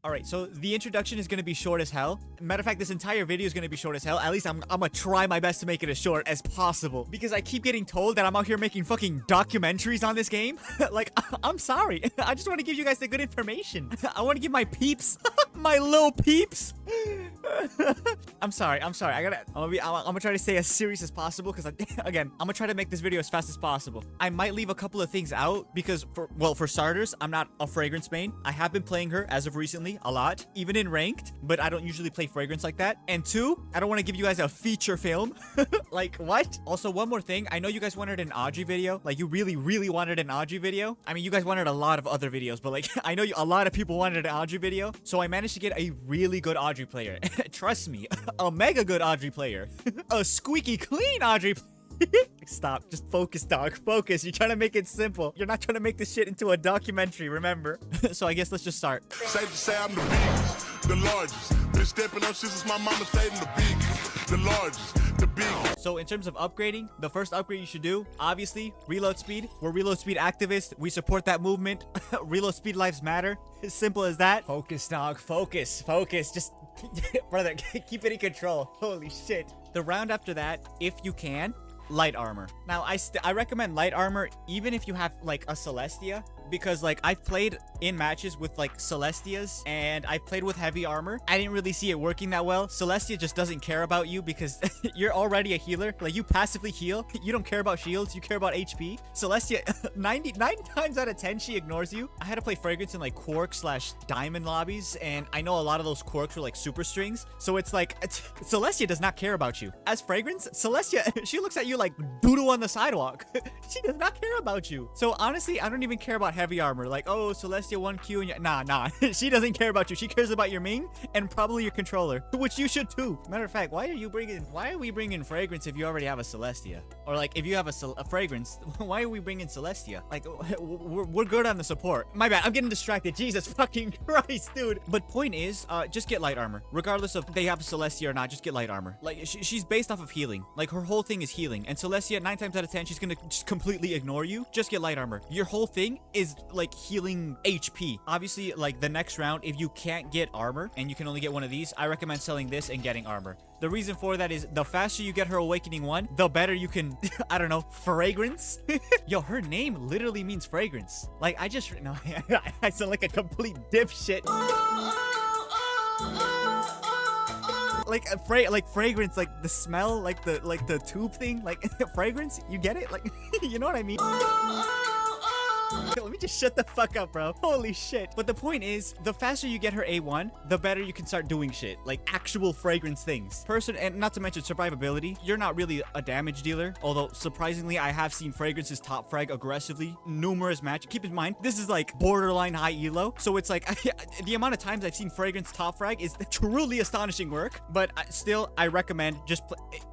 All right, so the introduction is going to be short as hell. Matter of fact, this entire video is going to be short as hell. At least I'm going to try my best to make it as short as possible because I keep getting told that I'm out here making fucking documentaries on this game. Like, I'm sorry. I just want to give you guys the good information. I want to give my peeps, my little peeps. I'm sorry. I'm gonna try to stay as serious as possible because again, I'm gonna try to make this video as fast as possible. I might leave a couple of things out because for starters, I'm not a fragrance main. I have been playing her as of recently a lot, even in ranked, but I don't usually play fragrance like that. And two, I don't want to give you guys a feature film. Like, what? Also, one more thing. I know you guys wanted an Audrey video. Like, you really wanted an Audrey video. I mean, you guys wanted a lot of other videos, but like, I know a lot of people wanted an Audrey video. So I managed to get a really good Audrey player. Trust me, a mega good Audrey player. A squeaky clean Audrey player. Stop. Just focus, dog. Focus. You're trying to make it simple. You're not trying to make this shit into a documentary, remember? So I guess let's just start. Safe to say I'm the biggest, the largest. Been stepping up since my mama stayed in the biggest, the largest, the biggest. So in terms of upgrading, the first upgrade you should do, obviously, reload speed. We're reload speed activists. We support that movement. Reload speed lives matter. As simple as that. Focus, dog. Focus. Focus. Just, brother, keep it in control. Holy shit. The round after that, if you can, light armor. Now, I recommend light armor even if you have like a Celestia, because like I've played in matches with like Celestias and I've played with heavy armor. I didn't really see it working that well. Celestia just doesn't care about you because you're already a healer. Like, you passively heal. You don't care about shields. You care about HP. Celestia, 99 times out of 10, she ignores you. I had to play fragrance in like quark/diamond lobbies, and I know a lot of those quarks were like super strings. So it's like Celestia does not care about you. As fragrance, Celestia, she looks at you like doodle on the sidewalk. She does not care about you. So honestly, I don't even care about heavy armor. Like, oh, Celestia 1Q and nah. She doesn't care about you. She cares about your Ming and probably your controller, which you should too. Matter of fact, why are we bringing fragrance if you already have a Celestia? Or like, if you have a fragrance, why are we bringing Celestia? Like, we're good on the support. My bad. I'm getting distracted. Jesus fucking Christ, dude. But point is, just get light armor. Regardless of they have a Celestia or not, just get light armor. Like, she's based off of healing. Like, her whole thing is healing. And Celestia, 9 times out of 10, she's gonna just completely ignore you. Just get light armor. Your whole thing is like healing HP. Obviously, like the next round, if you can't get armor and you can only get one of these, I recommend selling this and getting armor. The reason for that is the faster you get her awakening 1, the better you can, I don't know, fragrance. Yo, her name literally means fragrance. Like, I sound like a complete dipshit. Like fragrance, like the smell, like the tube thing, like fragrance. You get it? Like, you know what I mean? Let me just shut the fuck up, bro. Holy shit. But the point is, the faster you get her A1, the better you can start doing shit. Like, actual fragrance things. And not to mention survivability. You're not really a damage dealer. Although, surprisingly, I have seen fragrances top frag aggressively. Numerous matches. Keep in mind, this is like borderline high elo. So it's like, the amount of times I've seen fragrance top frag is truly astonishing work. But still, I recommend just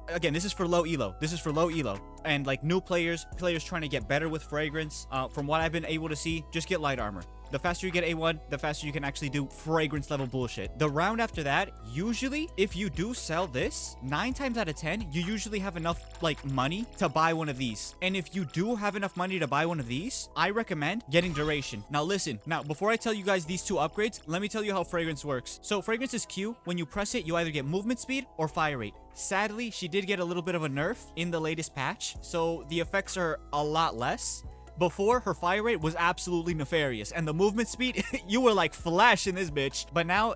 again, this is for low elo. This is for low elo. And like new players trying to get better with fragrance, from what I've been able to see, just get light armor. The faster you get A1, the faster you can actually do fragrance level bullshit. The round after that, usually, if you do sell this, 9 times out of 10, you usually have enough, like, money to buy one of these. And if you do have enough money to buy one of these, I recommend getting duration. Now, listen. Now, before I tell you guys these 2 upgrades, let me tell you how fragrance works. So, fragrance is Q. When you press it, you either get movement speed or fire rate. Sadly, she did get a little bit of a nerf in the latest patch, so the effects are a lot less. Before, her fire rate was absolutely nefarious, and the movement speed, you were like Flash in this bitch. But now,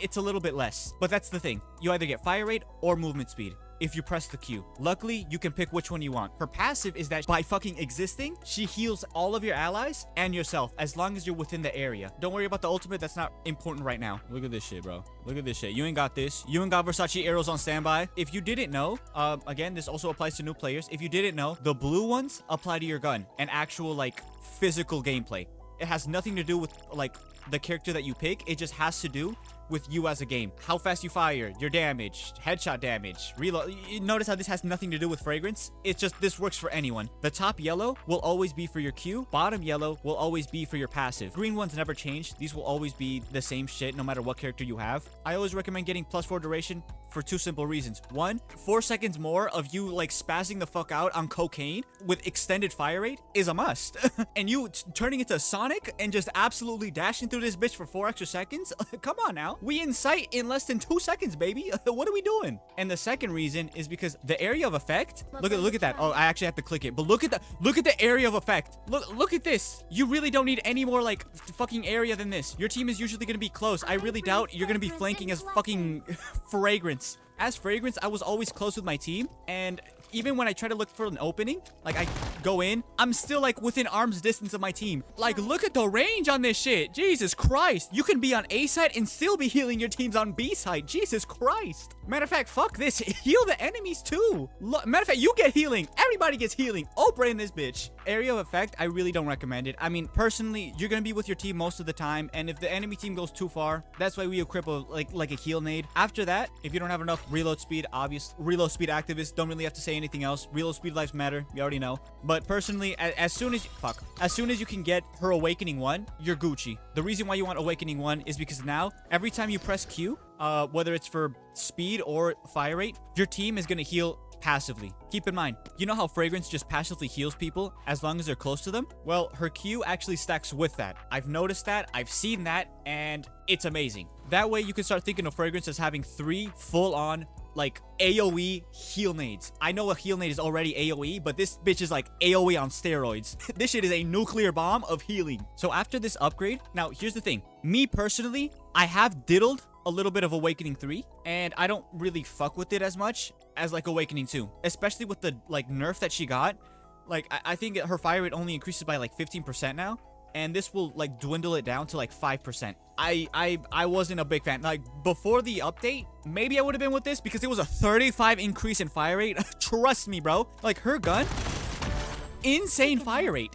it's a little bit less. But that's the thing. You either get fire rate or movement speed if you press the Q. Luckily, you can pick which one you want. Her passive is that by fucking existing, she heals all of your allies and yourself as long as you're within the area. Don't worry about the ultimate. That's not important right now. Look at this shit, bro. Look at this shit. You ain't got this. You ain't got Versace arrows on standby. If you didn't know, again, this also applies to new players. If you didn't know, the blue ones apply to your gun and actual, like, physical gameplay. It has nothing to do with, like, the character that you pick. It just has to do with you as a game. How fast you fire, your damage, headshot damage, reload. You notice how this has nothing to do with fragrance? It's just, this works for anyone. The top yellow will always be for your Q. Bottom yellow will always be for your passive. Green ones never change. These will always be the same shit no matter what character you have. I always recommend getting +4 duration for 2 simple reasons. 1, 4 seconds more of you like spazzing the fuck out on cocaine with extended fire rate is a must. And you turning into Sonic and just absolutely dashing through through this bitch for 4 extra seconds? Come on now. We in sight in less than 2 seconds, baby. What are we doing? And the second reason is because the area of effect. Look at that. Oh, I actually have to click it. But look at the area of effect. Look at this. You really don't need any more like fucking area than this. Your team is usually gonna be close. I really doubt you're gonna be flanking as fucking Fragrance. As Fragrance, I was always close with my team, and even when I try to look for an opening, like I go in, I'm still like within arm's distance of my team. Like, look at the range on this shit. Jesus Christ. You can be on A side and still be healing your teams on B side. Jesus Christ. Matter of fact, fuck this. Heal the enemies too. Matter of fact, you get healing. Everybody gets healing. Oprah in this bitch. Area of effect, I really don't recommend it. I mean, personally, you're gonna be with your team most of the time, and if the enemy team goes too far, that's why we equip like a heal nade. After that, if you don't have enough reload speed, obvious reload speed activists don't really have to say anything else. Reload speed lives matter. You already know. But personally, as soon as you can get her Awakening 1, you're Gucci. The reason why you want Awakening 1 is because now, every time you press Q, whether it's for speed or fire rate, your team is gonna heal passively. Keep in mind, you know how Fragrance just passively heals people as long as they're close to them? Well, her Q actually stacks with that. I've noticed that, I've seen that, and it's amazing. That way you can start thinking of Fragrance as having 3 full-on like AoE heal nades. I know a heal nade is already AoE, but this bitch is like AoE on steroids. This shit is a nuclear bomb of healing. So after this upgrade, now here's the thing. Me personally, I have diddled a little bit of Awakening 3, and I don't really fuck with it as much as like Awakening 2, especially with the like nerf that she got. Like I think her fire rate only increases by like 15% now, and this will like dwindle it down to like 5%. I wasn't a big fan. Like before the update, maybe I would have been with this because it was a 35 increase in fire rate. Trust me, bro. Like her gun, insane fire rate,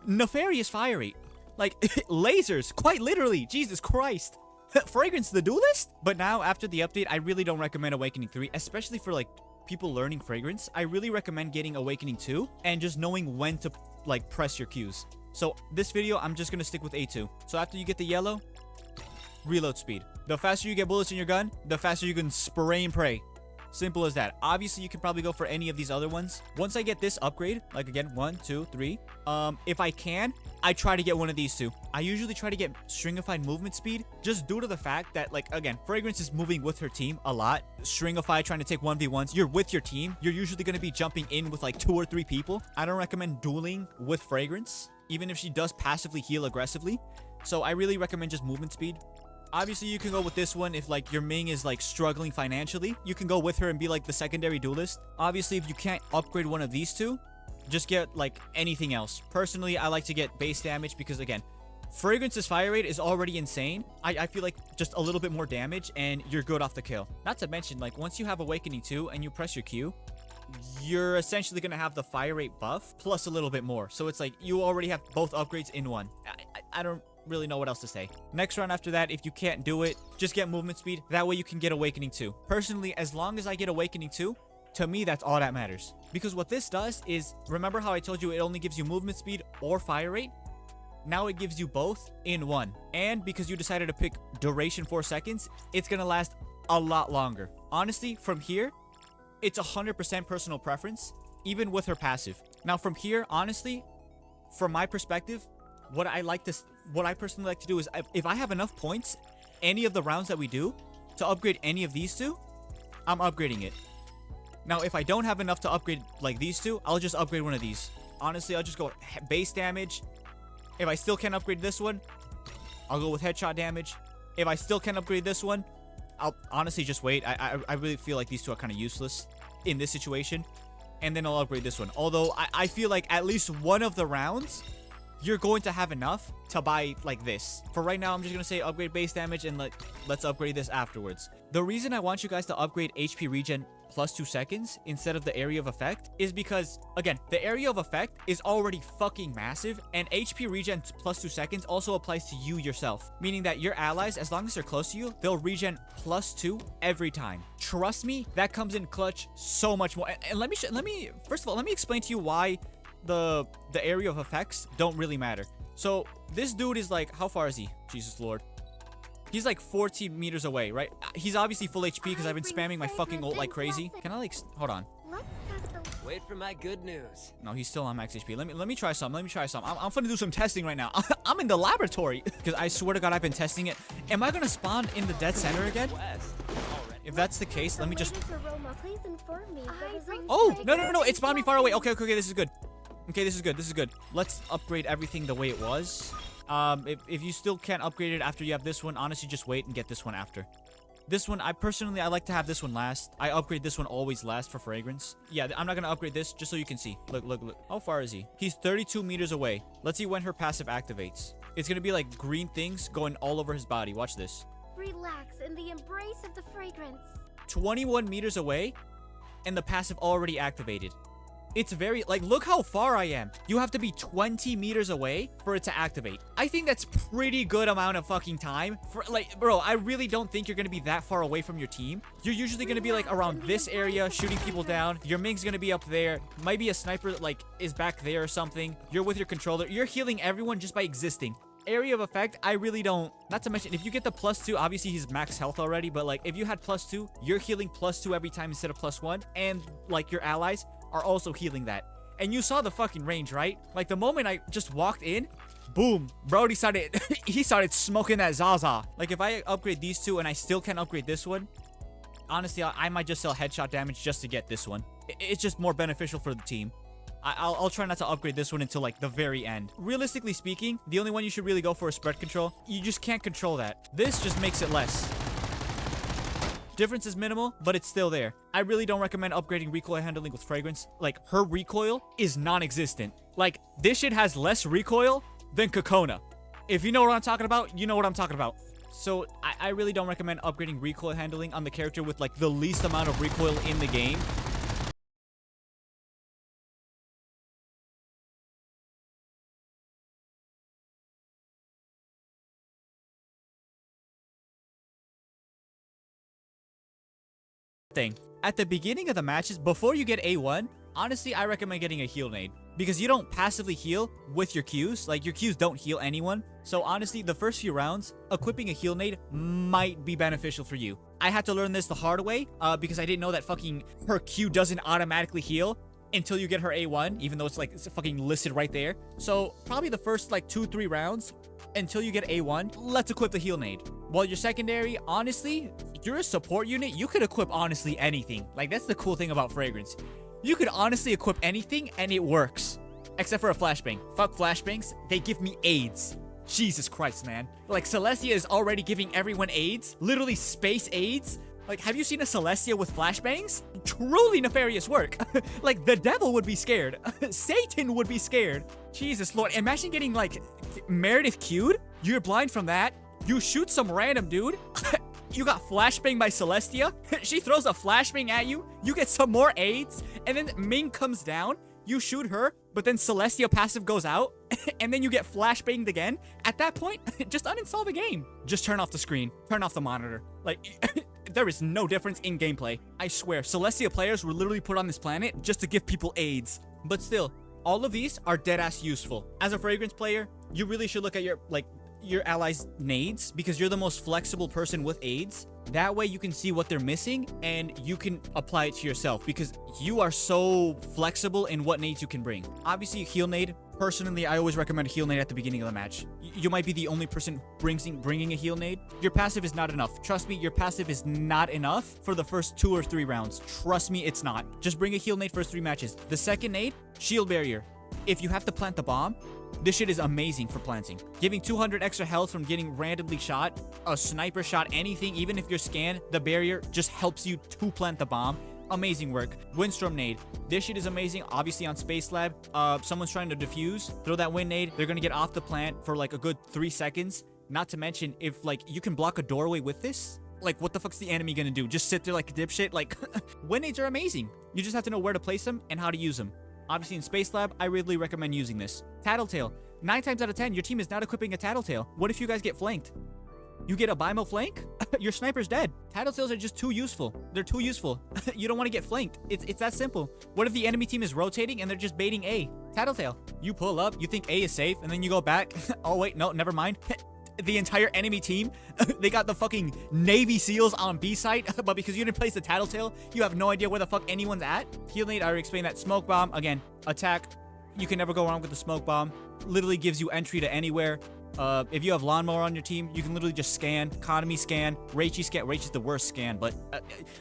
nefarious fire rate, like lasers, quite literally. Jesus Christ. Fragrance the duelist? But now after the update, I really don't recommend Awakening 3, especially for like people learning Fragrance. I really recommend getting Awakening 2 and just knowing when to like press your Qs. So this video, I'm just gonna stick with A2. So after you get the yellow, reload speed. The faster you get bullets in your gun, the faster you can spray and pray. Simple as that. Obviously, you can probably go for any of these other ones. Once I get this upgrade, like again, 1, 2, 3. If I can, I try to get one of these two. I usually try to get Stringified movement speed, just due to the fact that, like, again, Fragrance is moving with her team a lot. Stringify trying to take 1v1s. You're with your team. You're usually going to be jumping in with like 2 or 3 people. I don't recommend dueling with Fragrance, even if she does passively heal aggressively. So I really recommend just movement speed. Obviously, you can go with this one if like your Ming is like struggling financially. You can go with her and be like the secondary duelist. Obviously, if you can't upgrade one of these two, just get like anything else. Personally, I like to get base damage because again, Fragrance's fire rate is already insane. I feel like just a little bit more damage and you're good off the kill. Not to mention, like once you have Awakening 2 and you press your Q, you're essentially going to have the fire rate buff plus a little bit more. So it's like you already have both upgrades in one. I don't really know what else to say. Next round after that, if you can't do it, just get movement speed. That way you can get Awakening 2. Personally, as long as I get Awakening 2, to me, that's all that matters. Because what this does is, remember how I told you it only gives you movement speed or fire rate? Now it gives you both in one. And because you decided to pick duration 4 seconds, it's going to last a lot longer. Honestly, from here, it's 100% personal preference, even with her passive. Now from here, honestly, from my perspective, what I personally like to do is if I have enough points, any of the rounds that we do, to upgrade any of these two, I'm upgrading it. Now, if I don't have enough to upgrade like these two, I'll just upgrade one of these. Honestly, I'll just go base damage. If I still can't upgrade this one, I'll go with headshot damage. If I still can't upgrade this one, I'll honestly just wait. I really feel like these two are kind of useless in this situation. And then I'll upgrade this one. Although, I feel like at least one of the rounds, you're going to have enough to buy like this. For right now, I'm just going to say upgrade base damage and let's upgrade this afterwards. The reason I want you guys to upgrade HP regen plus 2 seconds instead of the area of effect is because, again, the area of effect is already fucking massive, and HP regen plus 2 seconds also applies to you yourself, meaning that your allies, as long as they're close to you, they'll regen plus 2 every time. Trust me, that comes in clutch so much more. And first of all, let me explain to you why the area of effects don't really matter. So this dude is like, how far is he? Jesus Lord. He's like 14 meters away, right? He's obviously full HP because I've been spamming my fucking ult like crazy. Can I like, hold on. Wait for my good news. No, he's still on max HP. Let me try some. I'm finna do some testing right now. I'm in the laboratory because I swear to God I've been testing it. Am I gonna spawn in the dead center again? If that's the case, let me just. Oh no! It spawned me far away. Okay. This is good. Okay, this is good. Let's upgrade everything the way it was. If you still can't upgrade it after you have this one, honestly, just wait and get this one after. This one, I like to have this one last. I upgrade this one always last for fragrance. Yeah, I'm not gonna upgrade this just so you can see. Look. How far is he? He's 32 meters away. Let's see when her passive activates. It's gonna be like green things going all over his body. Watch this. Relax in the embrace of the fragrance. 21 meters away, and the passive already activated. It's very, like, look how far I am. You have to be 20 meters away for it to activate. I think that's pretty good amount of fucking time. For, like, bro, I really don't think you're gonna be that far away from your team. You're usually gonna be, like, around this area, shooting people down. Your Ming's gonna be up there. Might be a sniper, like, is back there or something. You're with your controller. You're healing everyone just by existing. Area of effect, I really don't. Not to mention, if you get the +2, obviously he's max health already, but, like, if you had +2, you're healing +2 every time instead of +1, and, like, your allies are also healing that. And you saw the fucking range, right? Like, the moment I just walked in, boom, Brody started he started smoking that Zaza. Like, if I upgrade these two and I still can't upgrade this one, honestly, I might just sell headshot damage just to get this one. It's just more beneficial for the team. I'll try not to upgrade this one until, like, the very end. Realistically speaking, the only one you should really go for is spread control. You just can't control that. This just makes it less. Difference is minimal, but it's still there. I really don't recommend upgrading recoil handling with fragrance. Like, her recoil is non-existent. Like, this shit has less recoil than Kokona. If you know what I'm talking about, you know what I'm talking about. So, I really don't recommend upgrading recoil handling on the character with, like, the least amount of recoil in the game. Thing. At the beginning of the matches, before you get A1, honestly, I recommend getting a heal nade. Because you don't passively heal with your Qs. Like, your Qs don't heal anyone. So honestly, the first few rounds, equipping a heal nade might be beneficial for you. I had to learn this the hard way, because I didn't know that fucking her Q doesn't automatically heal until you get her A1, even though it's like it's fucking listed right there. So probably the first like 2-3 rounds until you get A1, let's equip the heal nade. While your secondary, honestly, you're a support unit, you could equip honestly anything. Like, that's the cool thing about fragrance. You could honestly equip anything and it works. Except for a flashbang. Fuck flashbangs, they give me AIDS. Jesus Christ, man. Like, Celestia is already giving everyone AIDS. Literally space AIDS. Like, have you seen a Celestia with flashbangs? Truly nefarious work. Like, the devil would be scared. Satan would be scared. Jesus Lord, imagine getting, like, Meredith queued. You're blind from that. You shoot some random dude. You got flashbang by Celestia. She throws a flashbang at you. You get some more AIDS. And then Ming comes down. You shoot her. But then Celestia passive goes out. And then you get flashbanged again. At that point, just uninstall the game. Just turn off the screen. Turn off the monitor. Like, there is no difference in gameplay. I swear, Celestia players were literally put on this planet just to give people AIDS. But still, all of these are deadass useful. As a fragrance player, you really should look at your, like, your allies' nades, because you're the most flexible person with AIDS. That way you can see what they're missing and you can apply it to yourself, because you are so flexible in what nades you can bring. Obviously, heal nade. Personally, I always recommend a heal nade at the beginning of the match. You might be the only person bringing a heal nade. Your passive is not enough. Trust me, your passive is not enough for the first 2 or 3 rounds. Trust me, it's not. Just bring a heal nade first 3 matches. The second nade, shield barrier. If you have to plant the bomb, this shit is amazing for planting. Giving 200 extra health from getting randomly shot, a sniper shot, anything, even if you're scanned, the barrier just helps you to plant the bomb. Amazing work. Windstorm nade. This shit is amazing. Obviously on Space Lab, someone's trying to defuse, throw that wind nade. They're gonna get off the plant for like a good 3 seconds. Not to mention, if like you can block a doorway with this, like what the fuck's the enemy gonna do? Just sit there like a dipshit? Like, wind nades are amazing. You just have to know where to place them and how to use them. Obviously in Space Lab, I really recommend using this. Tattletale. 9 times out of 10, your team is not equipping a Tattletale. What if you guys get flanked? You get a Bimo flank? Your sniper's dead. Tattletales are just too useful. They're too useful. You don't want to get flanked. It's that simple. What if the enemy team is rotating and they're just baiting A? Tattletale. You pull up, you think A is safe, and then you go back. Oh wait, no, never mind. the entire enemy team, they got the fucking Navy SEALs on B site, but because you didn't place the Tattletale, you have no idea where the fuck anyone's at. Heal nade, I already explained that. Smoke bomb, again, attack. You can never go wrong with the smoke bomb. Literally gives you entry to anywhere. If you have lawnmower on your team, you can literally just scan, economy scan, Raichi scan. Raichi's the worst scan, but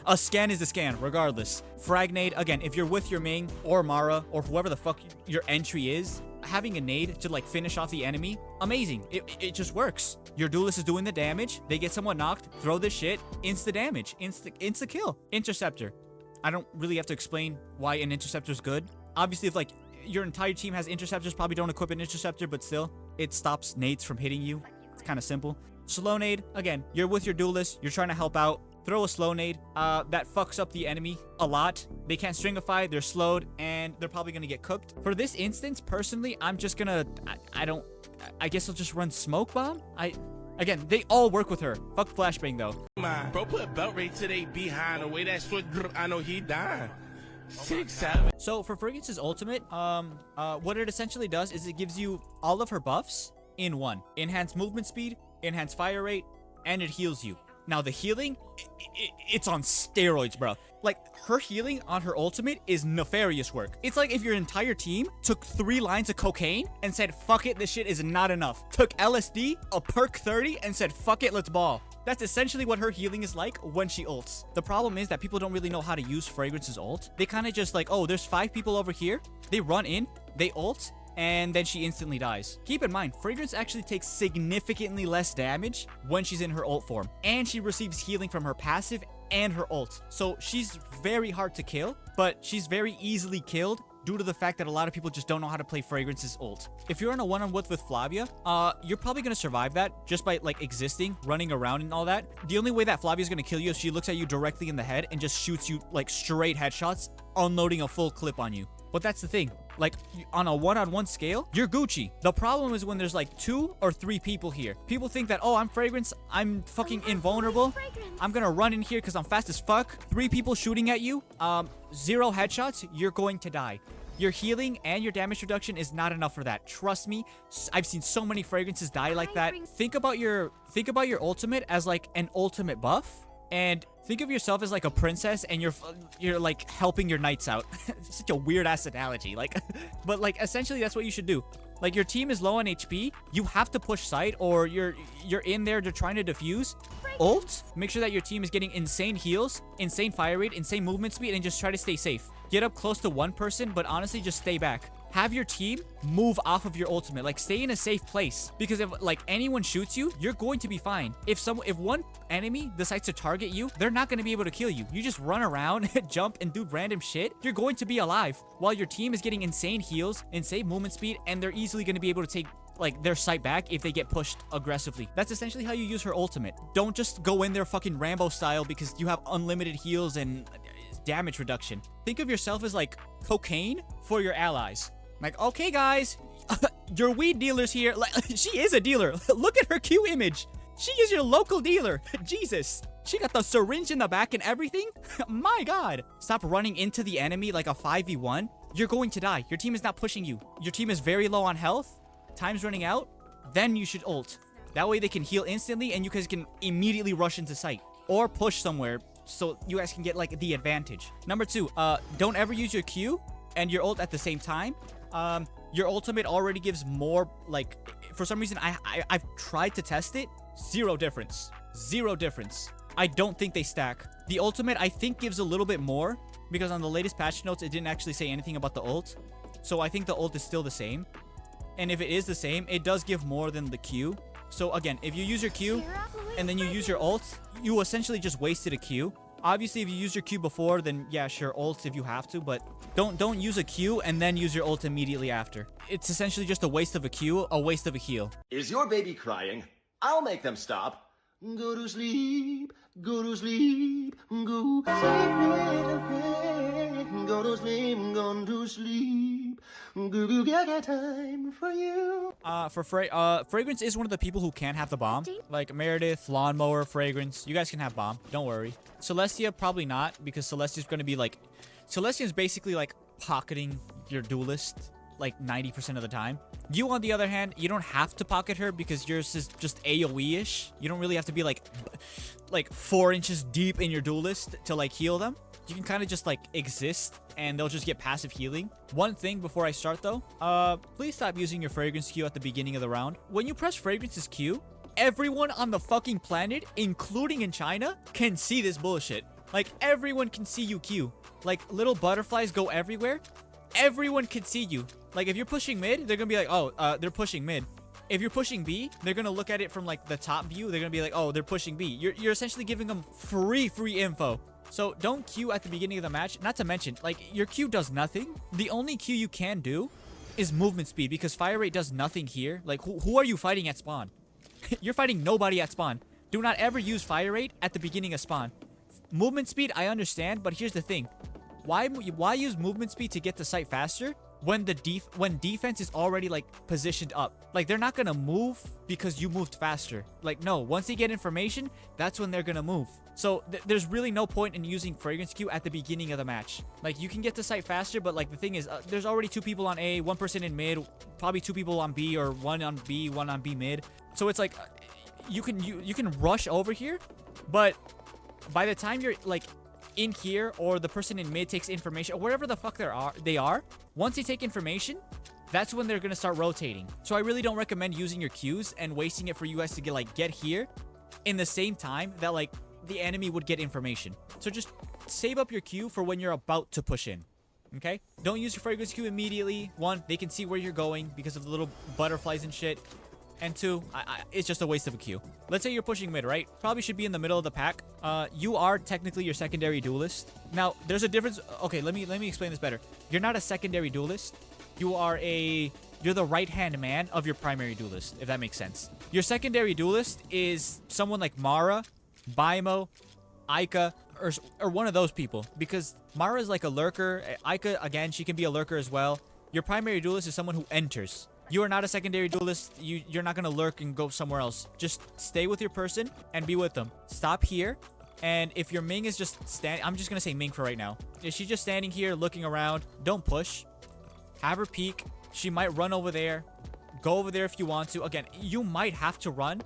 a scan is a scan regardless. Frag nade, again, if you're with your Ming or Mara or whoever the fuck your entry is, having a nade to like finish off the enemy, amazing. It just works. Your duelist is doing the damage, they get someone knocked, throw this shit, insta damage, insta kill. Interceptor. I don't really have to explain why an interceptor is good. Obviously, if like your entire team has interceptors, probably don't equip an interceptor, but still, it stops nades from hitting you. It's kind of simple. Slow nade, again, you're with your duelist, you're trying to help out. Throw a slow nade. That fucks up the enemy a lot. They can't stringify, they're slowed, and they're probably gonna get cooked. For this instance, personally, I'm just gonna, I guess I'll just run smoke bomb. Again, they all work with her. Fuck flashbang though. Bro, put a belt right to they behind the way that switch. I know he dying. 6, 7. So for Fragrance's ultimate, what it essentially does is it gives you all of her buffs in one. Enhanced movement speed, enhanced fire rate, and it heals you. Now the healing, it's on steroids, bro. Like, her healing on her ultimate is nefarious work. It's like if your entire team took 3 lines of cocaine and said, fuck it, this shit is not enough. Took LSD, a perk 30, and said, fuck it, let's ball. That's essentially what her healing is like when she ults. The problem is that people don't really know how to use Fragrance's ult. They kind of just like, oh, there's 5 people over here. They run in, they ult, and then she instantly dies. Keep in mind, Fragrance actually takes significantly less damage when she's in her ult form, and she receives healing from her passive and her ult. So she's very hard to kill, but she's very easily killed due to the fact that a lot of people just don't know how to play Fragrance's ult. If you're on a one-on-one with Flavia, you're probably gonna survive that just by like existing, running around and all that. The only way that Flavia's gonna kill you is she looks at you directly in the head and just shoots you like straight headshots, unloading a full clip on you. But that's the thing, like on a one-on-one scale, you're Gucci. The problem is when there's like 2 or 3 people here. People think that, oh, I'm Fragrance, I'm fucking invulnerable. I'm gonna run in here because I'm fast as fuck. 3 people shooting at you, 0 headshots, you're going to die. Your healing and your damage reduction is not enough for that. Trust me, I've seen so many Fragrances die like that. Think about your ultimate as like an ultimate buff. And think of yourself as like a princess and you're like helping your knights out. Such a weird ass analogy. Like, but like essentially that's what you should do. Like your team is low on HP, you have to push site or you're in there to trying to defuse. Ult, make sure that your team is getting insane heals, insane fire rate, insane movement speed, and just try to stay safe. Get up close to one person, but honestly just stay back. Have your team move off of your ultimate, like stay in a safe place, because if like anyone shoots you, you're going to be fine. If one enemy decides to target you, they're not going to be able to kill you. You just run around, jump, and do random shit. You're going to be alive while your team is getting insane heals, insane movement speed, and they're easily going to be able to take like their sight back if they get pushed aggressively. That's essentially how you use her ultimate. Don't just go in there fucking Rambo style because you have unlimited heals and damage reduction. Think of yourself as like cocaine for your allies. Like, okay, guys, your weed dealer's here. Like, she is a dealer. Look at her Q image. She is your local dealer. Jesus. She got the syringe in the back and everything. My God. Stop running into the enemy like a 5v1. You're going to die. Your team is not pushing you. Your team is very low on health. Time's running out. Then you should ult. That way they can heal instantly and you guys can immediately rush into sight. Or push somewhere so you guys can get like the advantage. Number 2, don't ever use your Q and your ult at the same time. Your ultimate already gives more, like, for some reason, I've tried to test it. 0 difference. 0 difference. I don't think they stack. The ultimate, I think, gives a little bit more, because on the latest patch notes, it didn't actually say anything about the ult. So I think the ult is still the same. And if it is the same, it does give more than the Q. So again, if you use your Q, and then you use your ult, you essentially just wasted a Q. Obviously, if you use your Q before, then yeah, sure, ult if you have to, but don't use a Q and then use your ult immediately after. It's essentially just a waste of a Q, a waste of a heal. Is your baby crying? I'll make them stop. Go to sleep, go to sleep, go to sleep, go to sleep, go to sleep. Get time for you. Fragrance is one of the people who can have the bomb. Like Meredith, Lawnmower, Fragrance. You guys can have bomb. Don't worry. Celestia, probably not, because Celestia's going to be like... Celestia is basically like pocketing your duelist. like 90% of the time. You, on the other hand, you don't have to pocket her because yours is just AoE-ish. You don't really have to be like 4 inches deep in your duelist to like heal them. You can kind of just like exist and they'll just get passive healing. One thing before I start though, please stop using your fragrance Q at the beginning of the round. When you press fragrance's Q, everyone on the fucking planet, including in China, can see this bullshit. Like, everyone can see you Q. Like, little butterflies go everywhere. Everyone can see you. Like, if you're pushing mid, they're gonna be like, oh, they're pushing mid. If you're pushing B, they're gonna look at it from like the top view. They're gonna be like, oh, they're pushing B. You're essentially giving them free info. So don't Q at the beginning of the match. Not to mention, like, your Q does nothing. The only Q you can do is movement speed because fire rate does nothing here. Like, who are you fighting at spawn? You're fighting nobody at spawn. Do not ever use fire rate at the beginning of spawn. Movement speed, I understand, but here's the thing. Why use movement speed to get to site faster when defense is already like positioned up? Like, they're not gonna move because you moved faster. Like, no, once they get information, that's when they're gonna move. So there's really no point in using fragrance Q at the beginning of the match. Like, you can get to site faster, but like the thing is, there's already 2 people on A, 1 person in mid, probably 2 people on B, or 1 on B, 1 on B mid. So it's like you can rush over here, but by the time you're like in here or the person in mid takes information or whatever the fuck they are, once they take information, that's when they're gonna start rotating. So I really don't recommend using your Qs and wasting it for you guys to get here in the same time that like the enemy would get information. So just save up your Q for when you're about to push in. Okay? Don't use your fragrance Q immediately. 1, they can see where you're going because of the little butterflies and shit. And 2, it's just a waste of a Q. Let's say you're pushing mid, right? Probably should be in the middle of the pack. You are technically your secondary duelist. Now, there's a difference. Okay, let me explain this better. You're not a secondary duelist. You're the right-hand man of your primary duelist, if that makes sense. Your secondary duelist is someone like Mara, Baimo, Aika, or one of those people. Because Mara is like a lurker. Aika, again, she can be a lurker as well. Your primary duelist is someone who enters. You are not a secondary duelist. You're not going to lurk and go somewhere else. Just stay with your person and be with them. Stop here. And if your Ming is just standing, I'm just going to say Ming for right now. If she's just standing here looking around, don't push. Have her peek. She might run over there. Go over there if you want to. Again, you might have to run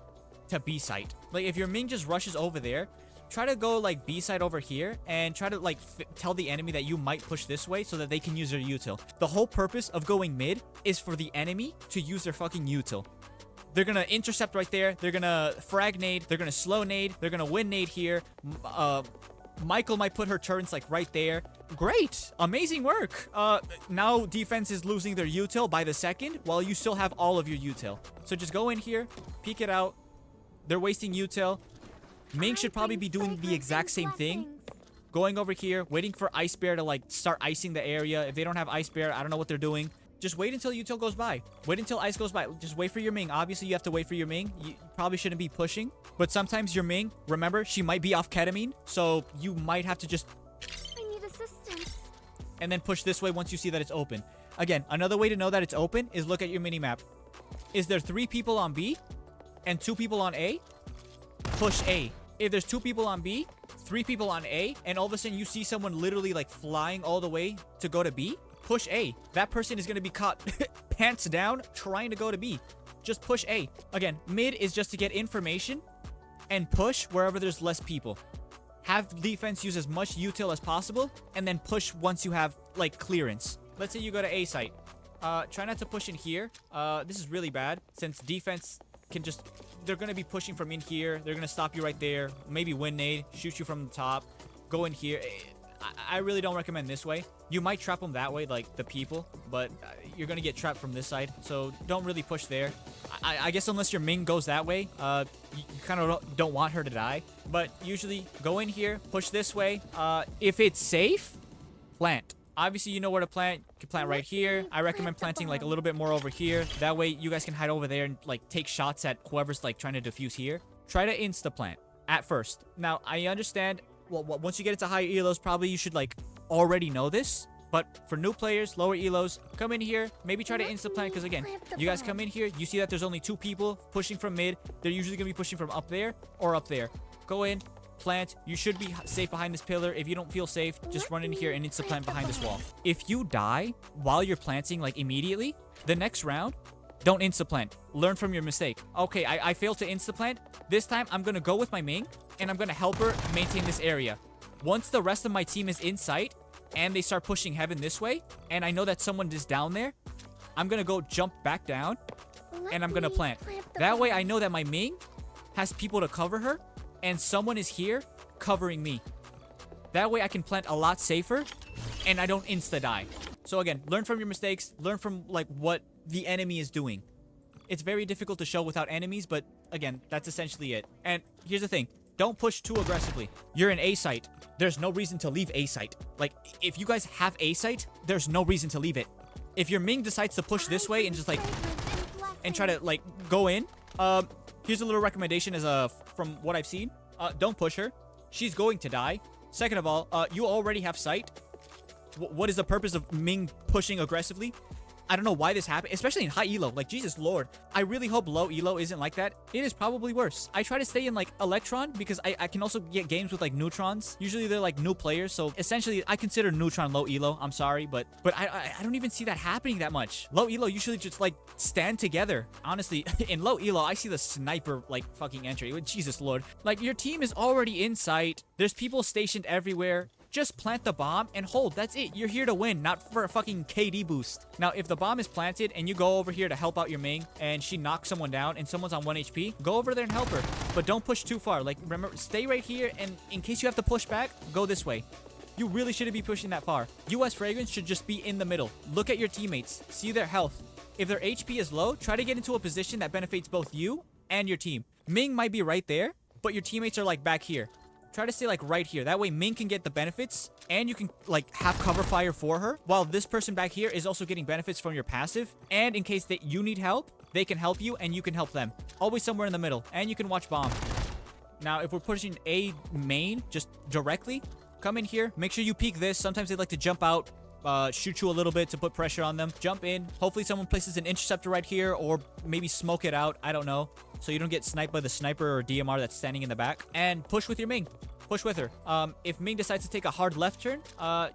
to B site. Like, if your Ming just rushes over there, try to go like B side over here and try to like tell the enemy that you might push this way so that they can use their util. The whole purpose of going mid is for the enemy to use their fucking util. They're gonna intercept right there. They're gonna frag nade. They're gonna slow nade. They're gonna win nade here. Michael might put her turrets like right there. Great, amazing work. Now defense is losing their util by the second while you still have all of your util. So just go in here, peek it out. They're wasting util. Ming should probably be doing the exact same thing. Going over here, waiting for Ice Bear to like start icing the area. If they don't have Ice Bear, I don't know what they're doing. Just wait until util goes by. Wait until ice goes by. Just wait for your Ming. Obviously, you have to wait for your Ming. You probably shouldn't be pushing. But sometimes your Ming, remember, she might be off ketamine. So you might have to just... I need assistance. And then push this way once you see that it's open. Again, another way to know that it's open is look at your mini-map. Is there 3 people on B and 2 people on A? Push A. If there's 2 people on B, 3 people on A, and all of a sudden you see someone literally like flying all the way to go to B, push A. That person is going to be caught pants down trying to go to B. Just push A. Again, mid is just to get information and push wherever there's less people. Have defense use as much util as possible and then push once you have like clearance. Let's say you go to A site. Try not to push in here. This is really bad since defense can just... They're going to be pushing from in here. They're going to stop you right there. Maybe win nade. Shoot you from the top. Go in here. I really don't recommend this way. You might trap them that way, like the people. But you're going to get trapped from this side. So don't really push there. I guess unless your Ming goes that way, you kind of don't want her to die. But usually go in here. Push this way. If it's safe, plant. Obviously, you know where to plant. You can plant right here. I recommend planting like a little bit more over here. That way, you guys can hide over there and like take shots at whoever's like trying to defuse here. Try to insta-plant at first. Now, I understand, well, once you get into higher elos, probably you should like already know this. But for new players, lower elos, come in here. Maybe try to insta-plant because again, you guys come in here. You see that there's only 2 people pushing from mid. They're usually going to be pushing from up there or up there. Go in, plant. You should be safe behind this pillar. If you don't feel safe, just run in here and insta-plant behind this wall. If you die while you're planting, like immediately, the next round, don't insta-plant. Learn from your mistake. Okay, I failed to insta-plant. This time, I'm going to go with my Ming, and I'm going to help her maintain this area. Once the rest of my team is in sight, and they start pushing heaven this way, and I know that someone is down there, I'm going to go jump back down, and I'm going to plant. That way, I know that my Ming has people to cover her, and someone is here covering me. That way, I can plant a lot safer, and I don't insta-die. So again, learn from your mistakes. Learn from like what the enemy is doing. It's very difficult to show without enemies, but again, that's essentially it. And here's the thing. Don't push too aggressively. You're in A site. There's no reason to leave A site. Like, if you guys have A site, there's no reason to leave it. If your Ming decides to push this way and just like, and try to like go in, here's a little recommendation as from what I've seen. Don't push her. She's going to die. Second of all, you already have sight. What is the purpose of Ming pushing aggressively? I don't know why this happened, especially in high elo. Like, Jesus Lord. I really hope low elo isn't like that. It is probably worse. I try to stay in, like, Electron because I can also get games with, like, Neutrons. Usually they're, like, new players. So, essentially, I consider Neutron low elo. I'm sorry, but I don't even see that happening that much. Low elo usually just, like, stand together. Honestly, in low elo, I see the sniper, like, fucking entry. Jesus Lord. Like, your team is already in sight. There's people stationed everywhere. Just plant the bomb and hold. That's it. You're here to win, not for a fucking KD boost. Now, if the bomb is planted and you go over here to help out your Ming and she knocks someone down and someone's on 1 HP, go over there and help her. But don't push too far. Like, remember, stay right here, and in case you have to push back, go this way. You really shouldn't be pushing that far. US Fragrance should just be in the middle. Look at your teammates. See their health. If their HP is low, try to get into a position that benefits both you and your team. Ming might be right there, but your teammates are like back here. Try to stay like right here. That way Ming can get the benefits and you can like have cover fire for her, while this person back here is also getting benefits from your passive. And in case that you need help, they can help you and you can help them. Always somewhere in the middle, and you can watch bomb. Now, if we're pushing A main just directly, come in here. Make sure you peek this. Sometimes they like to jump out, shoot you a little bit to put pressure on them. Jump in. Hopefully someone places an interceptor right here, or maybe smoke it out. I don't know. So you don't get sniped by the sniper or DMR that's standing in the back. And push with your Ming. Push with her. If Ming decides to take a hard left turn,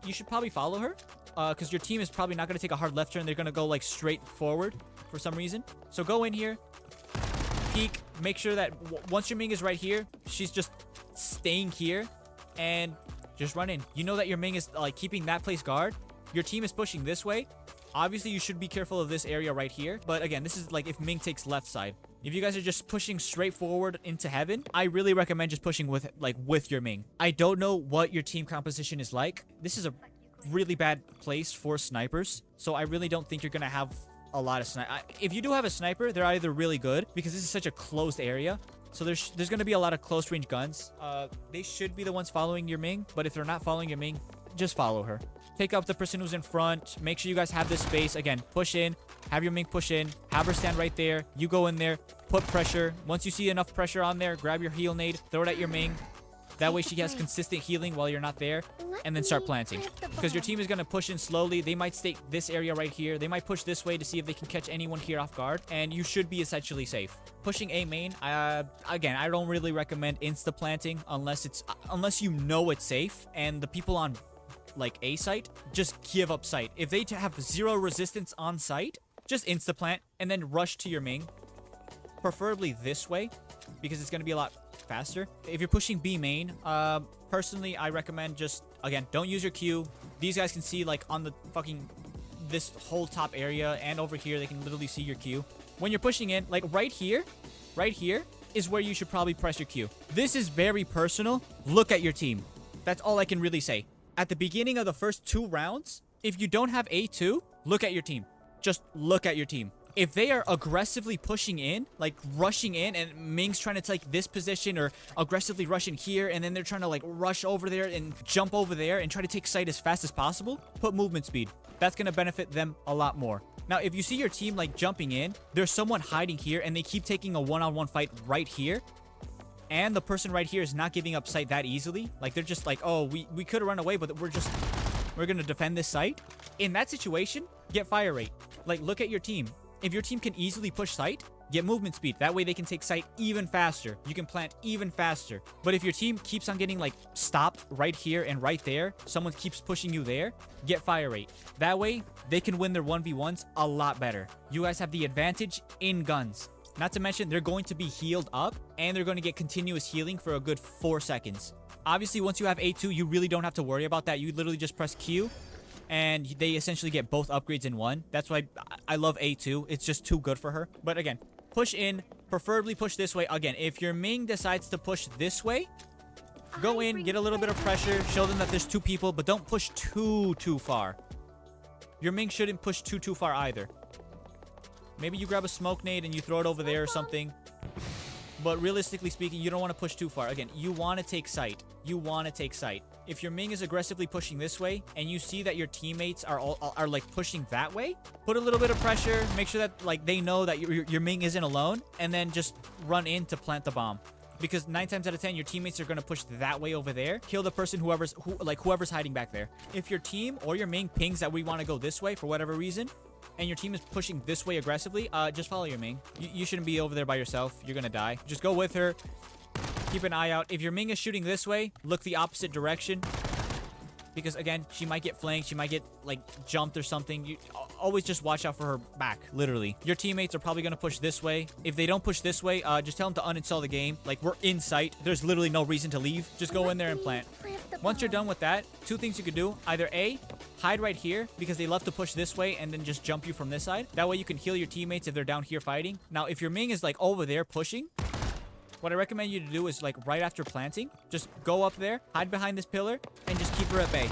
you should probably follow her. Because your team is probably not going to take a hard left turn. They're going to go like straight forward for some reason. So go in here. Peek. Make sure that once your Ming is right here, she's just staying here. And just run in. You know that your Ming is like keeping that place guard. Your team is pushing this way. Obviously, you should be careful of this area right here. But again, this is like if Ming takes left side. If you guys are just pushing straight forward into heaven, I really recommend just pushing with your Ming. I don't know what your team composition is like. This is a really bad place for snipers. So I really don't think you're going to have a lot of sniper. If you do have a sniper, they're either really good because this is such a closed area. So there's going to be a lot of close range guns. They should be the ones following your Ming. But if they're not following your Ming, just follow her. Take up the person who's in front. Make sure you guys have this space. Again, push in. Have your Ming push in. Have her stand right there. You go in there. Put pressure. Once you see enough pressure on there, grab your heal nade. Throw it at your Ming. That way she has consistent healing while you're not there. And then start planting. Because your team is going to push in slowly. They might stake this area right here. They might push this way to see if they can catch anyone here off guard. And you should be essentially safe. Pushing A main, again, I don't really recommend insta-planting unless you know it's safe. And the people on like A site, just give up sight. If they have 0 resistance on site, just insta-plant and then rush to your Ming. Preferably this way, because it's going to be a lot faster. If you're pushing B main, personally, I recommend just, again, don't use your Q. These guys can see like on the fucking, this whole top area and over here, they can literally see your Q. When you're pushing in, like right here is where you should probably press your Q. This is very personal. Look at your team. That's all I can really say. At the beginning of the first 2 rounds, if you don't have A2, look at your team. Just look at your team. If they are aggressively pushing in, like rushing in, and Ming's trying to take this position or aggressively rushing here, and then they're trying to like rush over there and jump over there and try to take sight as fast as possible, put movement speed. That's going to benefit them a lot more. Now, if you see your team like jumping in, there's someone hiding here and they keep taking a one-on-one fight right here. And the person right here is not giving up sight that easily. Like, they're just like, oh, we could have run away, but we're going to defend this site. In that situation, get fire rate. Like, look at your team. If your team can easily push sight, get movement speed. That way they can take site even faster. You can plant even faster. But if your team keeps on getting like stopped right here and right there, someone keeps pushing you there, get fire rate. That way they can win their 1v1s a lot better. You guys have the advantage in guns. Not to mention they're going to be healed up and they're going to get continuous healing for a good 4 seconds. Obviously, once you have A2, you really don't have to worry about that. You literally just press Q and they essentially get both upgrades in one. That's why I love A2. It's just too good for her. But again, push in, preferably push this way. Again, if your Ming decides to push this way, go in, get a little bit of pressure, show them that there's 2 people, but don't push too far. Your Ming shouldn't push too far either. Maybe you grab a smoke nade and you throw it over there or something. But realistically speaking, you don't want to push too far. Again, you want to take site. You want to take site. If your Ming is aggressively pushing this way and you see that your teammates are like pushing that way, put a little bit of pressure, make sure that like they know that your Ming isn't alone, and then just run in to plant the bomb. Because 9 times out of 10, your teammates are going to push that way over there. Kill the person whoever's hiding back there. If your team or your Ming pings that we want to go this way for whatever reason, and your team is pushing this way aggressively, just follow your Ming. You shouldn't be over there by yourself. You're gonna die. Just go with her. Keep an eye out. If your Ming is shooting this way, look the opposite direction. Because again, she might get flanked. She might get like jumped or something. You always just watch out for her back, literally. Your teammates are probably gonna push this way. If they don't push this way, just tell them to uninstall the game. Like, we're in sight. There's literally no reason to leave. Just go in there and plant. Once you're done with that, 2 things you could do. Either A, hide right here because they love to push this way and then just jump you from this side. That way you can heal your teammates if they're down here fighting. Now, if your Ming is like over there pushing, what I recommend you to do is like right after planting, just go up there, hide behind this pillar, and just keep her at bay.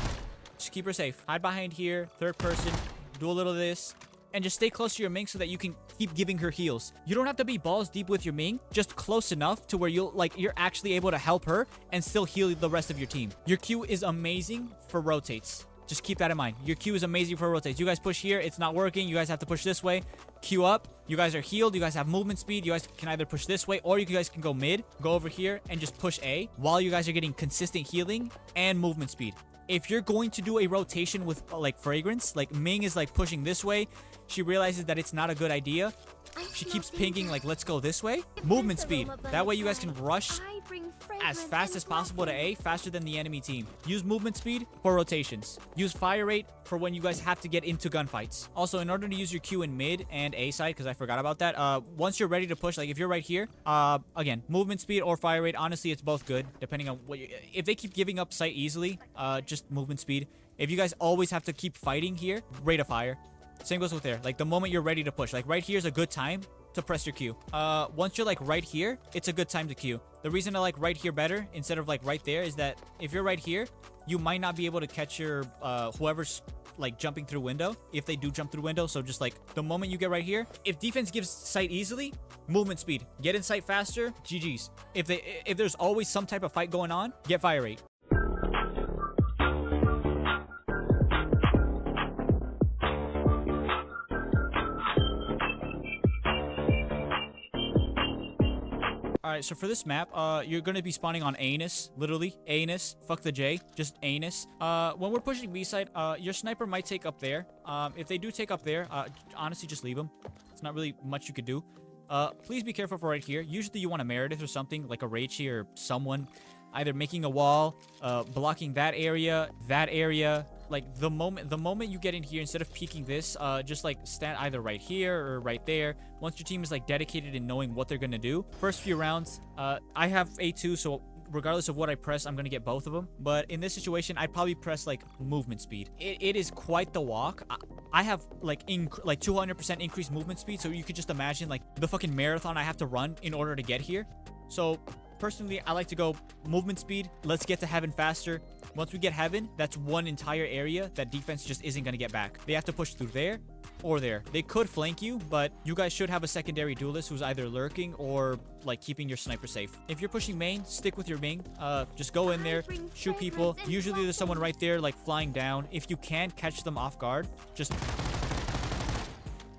Just keep her safe. Hide behind here, third person, do a little of this, and just stay close to your Ming so that you can keep giving her heals. You don't have to be balls deep with your Ming, just close enough to where you're actually able to help her and still heal the rest of your team. Your Q is amazing for rotates. Just keep that in mind. Your Q is amazing for rotates. You guys push here, it's not working. You guys have to push this way. Q up. You guys are healed. You guys have movement speed. You guys can either push this way or you guys can go mid, go over here and just push A while you guys are getting consistent healing and movement speed. If you're going to do a rotation with like fragrance, like Ming is like pushing this way, she realizes that it's not a good idea. She keeps pinging like, let's go this way. Movement speed. That way you guys can rush as fast as possible to A, faster than the enemy team. Use movement speed for rotations. Use fire rate for when you guys have to get into gunfights. Also, in order to use your Q in mid and A side, because I forgot about that, once you're ready to push, like if you're right here, again, movement speed or fire rate, honestly, it's both good, depending on what if they keep giving up sight easily, just movement speed. If you guys always have to keep fighting here, rate of fire. Same goes with there. Like the moment you're ready to push, like right here is a good time to press your Q. Once you're like right here, it's a good time to Q. The reason I like right here better instead of like right there is that if you're right here, you might not be able to catch your whoever's like jumping through window if they do jump through window. So just like the moment you get right here, if defense gives sight easily, movement speed, get in sight faster, GG's. If there's always some type of fight going on, get fire rate. Alright, so for this map, you're going to be spawning on Anus, literally, Anus, fuck the J, just Anus. When we're pushing B side, your sniper might take up there. If they do take up there, honestly, just leave them. It's not really much you could do. Please be careful for right here. Usually you want a Meredith or something, like a Raichi or someone, either making a wall, blocking that area, like the moment you get in here, instead of peeking this, just like stand either right here or right there. Once your team is like dedicated in knowing what they're gonna do, first few rounds, I have A2, so regardless of what I press, I'm gonna get both of them. But in this situation, I'd probably press like movement speed. It is quite the walk. I have like 200% increased movement speed, so you could just imagine like the fucking marathon I have to run in order to get here. So personally, I like to go movement speed. Let's get to heaven faster. Once we get heaven, that's one entire area that defense just isn't going to get back. They have to push through there or there. They could flank you, but you guys should have a secondary duelist who's either lurking or like keeping your sniper safe. If you're pushing main, stick with your Ming. Just go in there, shoot people. Usually there's someone right there like flying down. If you can catch them off guard, just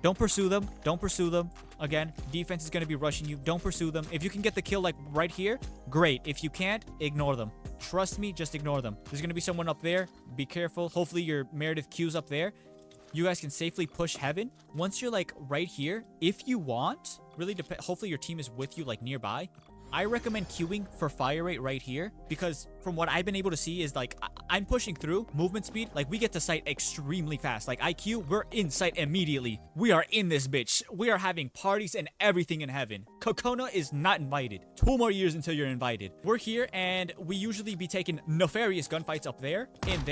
don't pursue them. Don't pursue them. Again, defense is going to be rushing you. Don't pursue them. If you can get the kill like right here, great. If you can't, ignore them. Trust me, just ignore them. There's going to be someone up there. Be careful. Hopefully your Meredith Q's up there. You guys can safely push heaven. Once you're like right here, if you want, really depends. Hopefully your team is with you like nearby. I recommend queuing for fire rate right here because from what I've been able to see is like I'm pushing through movement speed. Like we get to site extremely fast. Like IQ, we're in site immediately. We are in this bitch. We are having parties and everything in heaven. Kokona is not invited. 2 more years until you're invited. We're here and we usually be taking nefarious gunfights up there, and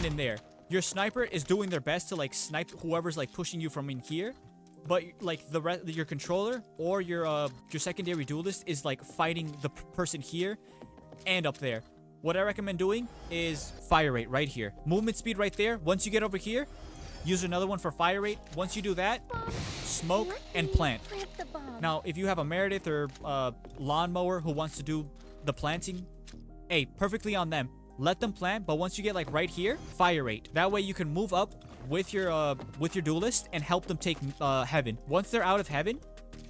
in there. Your sniper is doing their best to like snipe whoever's like pushing you from in here. But like your controller or your secondary duelist is like fighting the person here and up there. What I recommend doing is fire rate right here. Movement speed right there. Once you get over here, use another one for fire rate. Once you do that, smoke and plant. Now, if you have a Meredith or lawnmower who wants to do the planting, hey, perfectly on them. Let them plant, but once you get like right here, fire rate. That way you can move up with your duelist and help them take heaven. Once they're out of heaven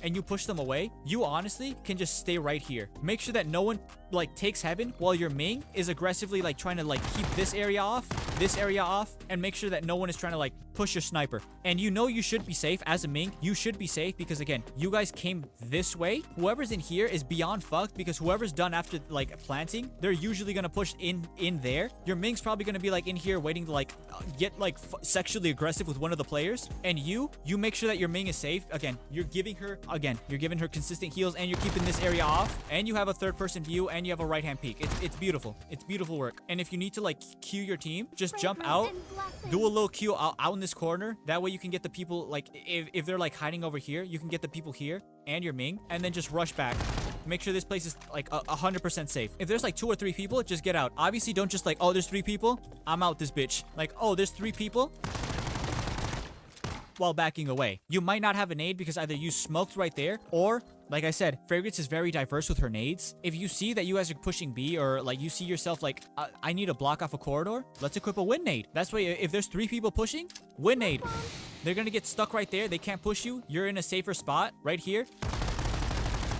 and you push them away, you honestly can just stay right here. Make sure that no one like takes heaven while your Ming is aggressively like trying to like keep this area off, and make sure that no one is trying to like push your sniper. And you know you should be safe as a Ming. You should be safe because again, you guys came this way. Whoever's in here is beyond fucked because whoever's done after like planting, they're usually gonna push in there. Your Ming's probably gonna be like in here waiting to like get like sexually aggressive with one of the players. And you make sure that your Ming is safe. Again, you're giving her consistent heals and you're keeping this area off. And you have a third person view and you have a right hand peek. It's beautiful. It's beautiful work. And if you need to like queue your team, just jump out, do a little queue out in this corner. That way you can get the people like if they're like hiding over here, you can get the people here and your Ming, and then just rush back. Make sure this place is like 100% safe. If there's like 2 or 3 people, just get out. Obviously, don't just like, oh, there's 3 people, I'm out this bitch. Like, oh, there's 3 people, while backing away. You might not have a nade because either you smoked right there or, like I said, Fragrance is very diverse with her nades. If you see that you guys are pushing B or like you see yourself like, I need to block off a corridor, let's equip a wind nade. That's why if there's 3 people pushing, wind nade. They're gonna get stuck right there. They can't push you. You're in a safer spot right here.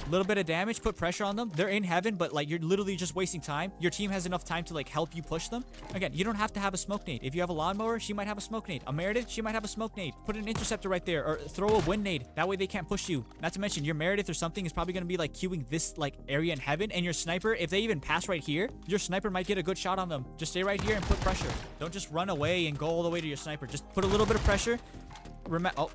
Little bit of damage, put pressure on them. They're in heaven, but like you're literally just wasting time. Your team has enough time to like help you push them. Again, you don't have to have a smoke nade. If you have a lawnmower, she might have a smoke nade. A Meredith, she might have a smoke nade. Put an interceptor right there or throw a wind nade. That way they can't push you. Not to mention your Meredith or something is probably going to be like queuing this like area in heaven, and your sniper, if they even pass right here, your sniper might get a good shot on them. Just stay right here and put pressure. Don't just run away and go all the way to your sniper. Just put a little bit of pressure. Oh,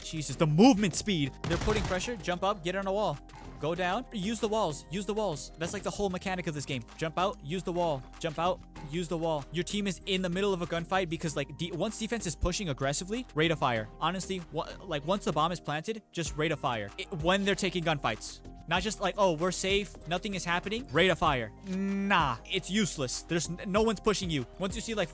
Jesus, the movement speed. They're putting pressure. Jump up, get on a wall. Go down, use the walls, use the walls. That's like the whole mechanic of this game. Jump out, use the wall. Jump out, use the wall. Your team is in the middle of a gunfight because like once defense is pushing aggressively, rate of fire. Honestly, like once the bomb is planted, just rate of fire. When they're taking gunfights. Not just like, oh, we're safe, nothing is happening, rate of fire. Nah, it's useless. There's no one's pushing you. Once you see like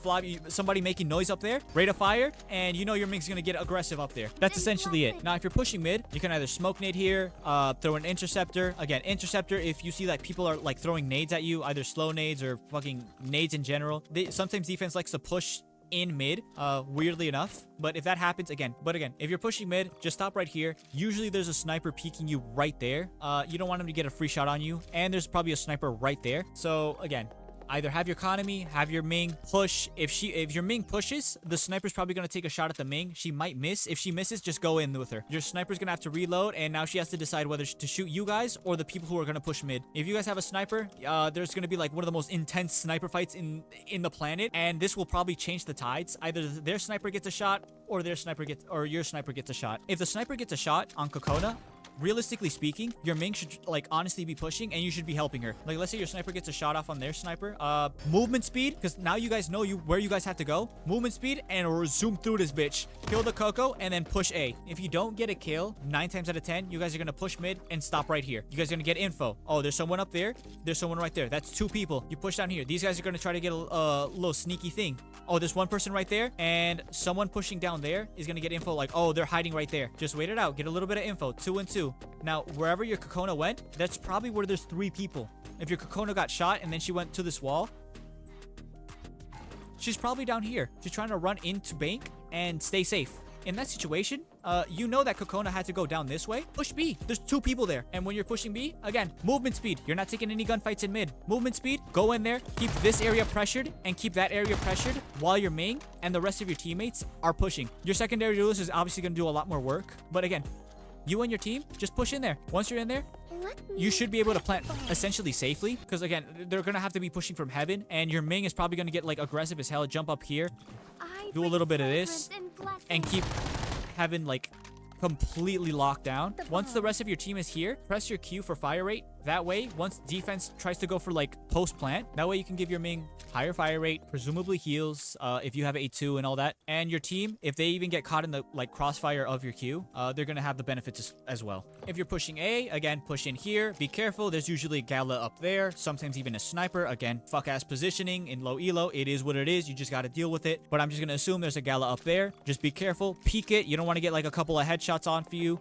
somebody making noise up there, rate of fire, and you know your Ming's gonna get aggressive up there. That's essentially it. Now, if you're pushing mid, you can either smoke nade here, throw an interceptor. Again, interceptor, if you see like people are like throwing nades at you, either slow nades or fucking nades in general. Sometimes defense likes to push in mid, weirdly enough. But if that happens, again, if you're pushing mid, just stop right here. Usually there's a sniper peeking you right there. You don't want him to get a free shot on you, and there's probably a sniper right there. So again, either have your economy, have your Ming push. If your Ming pushes, the sniper's probably going to take a shot at the Ming. She might miss. If she misses, just go in with her. Your sniper's going to have to reload, and now she has to decide whether to shoot you guys or the people who are going to push mid. If you guys have a sniper, there's going to be like one of the most intense sniper fights in the planet, and this will probably change the tides. Either their sniper gets a shot or your sniper gets a shot. If the sniper gets a shot on Kokona, realistically speaking, your Ming should like honestly be pushing and you should be helping her. Like, let's say your sniper gets a shot off on their sniper. Movement speed, because now you guys know where you guys have to go. Movement speed and zoom through this bitch. Kill the Coco and then push A. If you don't get a kill, 9 times out of 10, you guys are gonna push mid and stop right here. You guys are gonna get info. Oh, there's someone up there. There's someone right there. That's 2 people. You push down here. These guys are gonna try to get a little sneaky thing. Oh, there's 1 person right there, and someone pushing down there is gonna get info like, oh, they're hiding right there. Just wait it out. Get a little bit of info. 2 and 2. Now, wherever your Kokona went, that's probably where there's 3 people. If your Kokona got shot and then she went to this wall, she's probably down here. She's trying to run into bank and stay safe. In that situation, you know that Kokona had to go down this way. Push B. There's 2 people there. And when you're pushing B, again, movement speed. You're not taking any gunfights in mid. Movement speed, go in there, keep this area pressured, and keep that area pressured while your Ming and the rest of your teammates are pushing. Your secondary duelist is obviously going to do a lot more work. But again, You and your team, just push in there. Once you're in there, you should be able to plant essentially safely. Because again, they're going to have to be pushing from heaven. And your Ming is probably going to get like aggressive as hell. Jump up here. Do a little bit of this. And keep heaven like completely locked down. Once the rest of your team is here, press your Q for fire rate. That way, once defense tries to go for like post plant, that way you can give your Ming higher fire rate, presumably heals if you have A2 and all that. And your team, if they even get caught in the like crossfire of your Q, they're gonna have the benefits as well. If you're pushing A, again, push in here. Be careful. There's usually a Gala up there, sometimes even a sniper. Again, fuck ass positioning in low elo. It is what it is. You just gotta deal with it. But I'm just gonna assume there's a Gala up there. Just be careful. Peek it. You don't want to get like a couple of headshots on for you.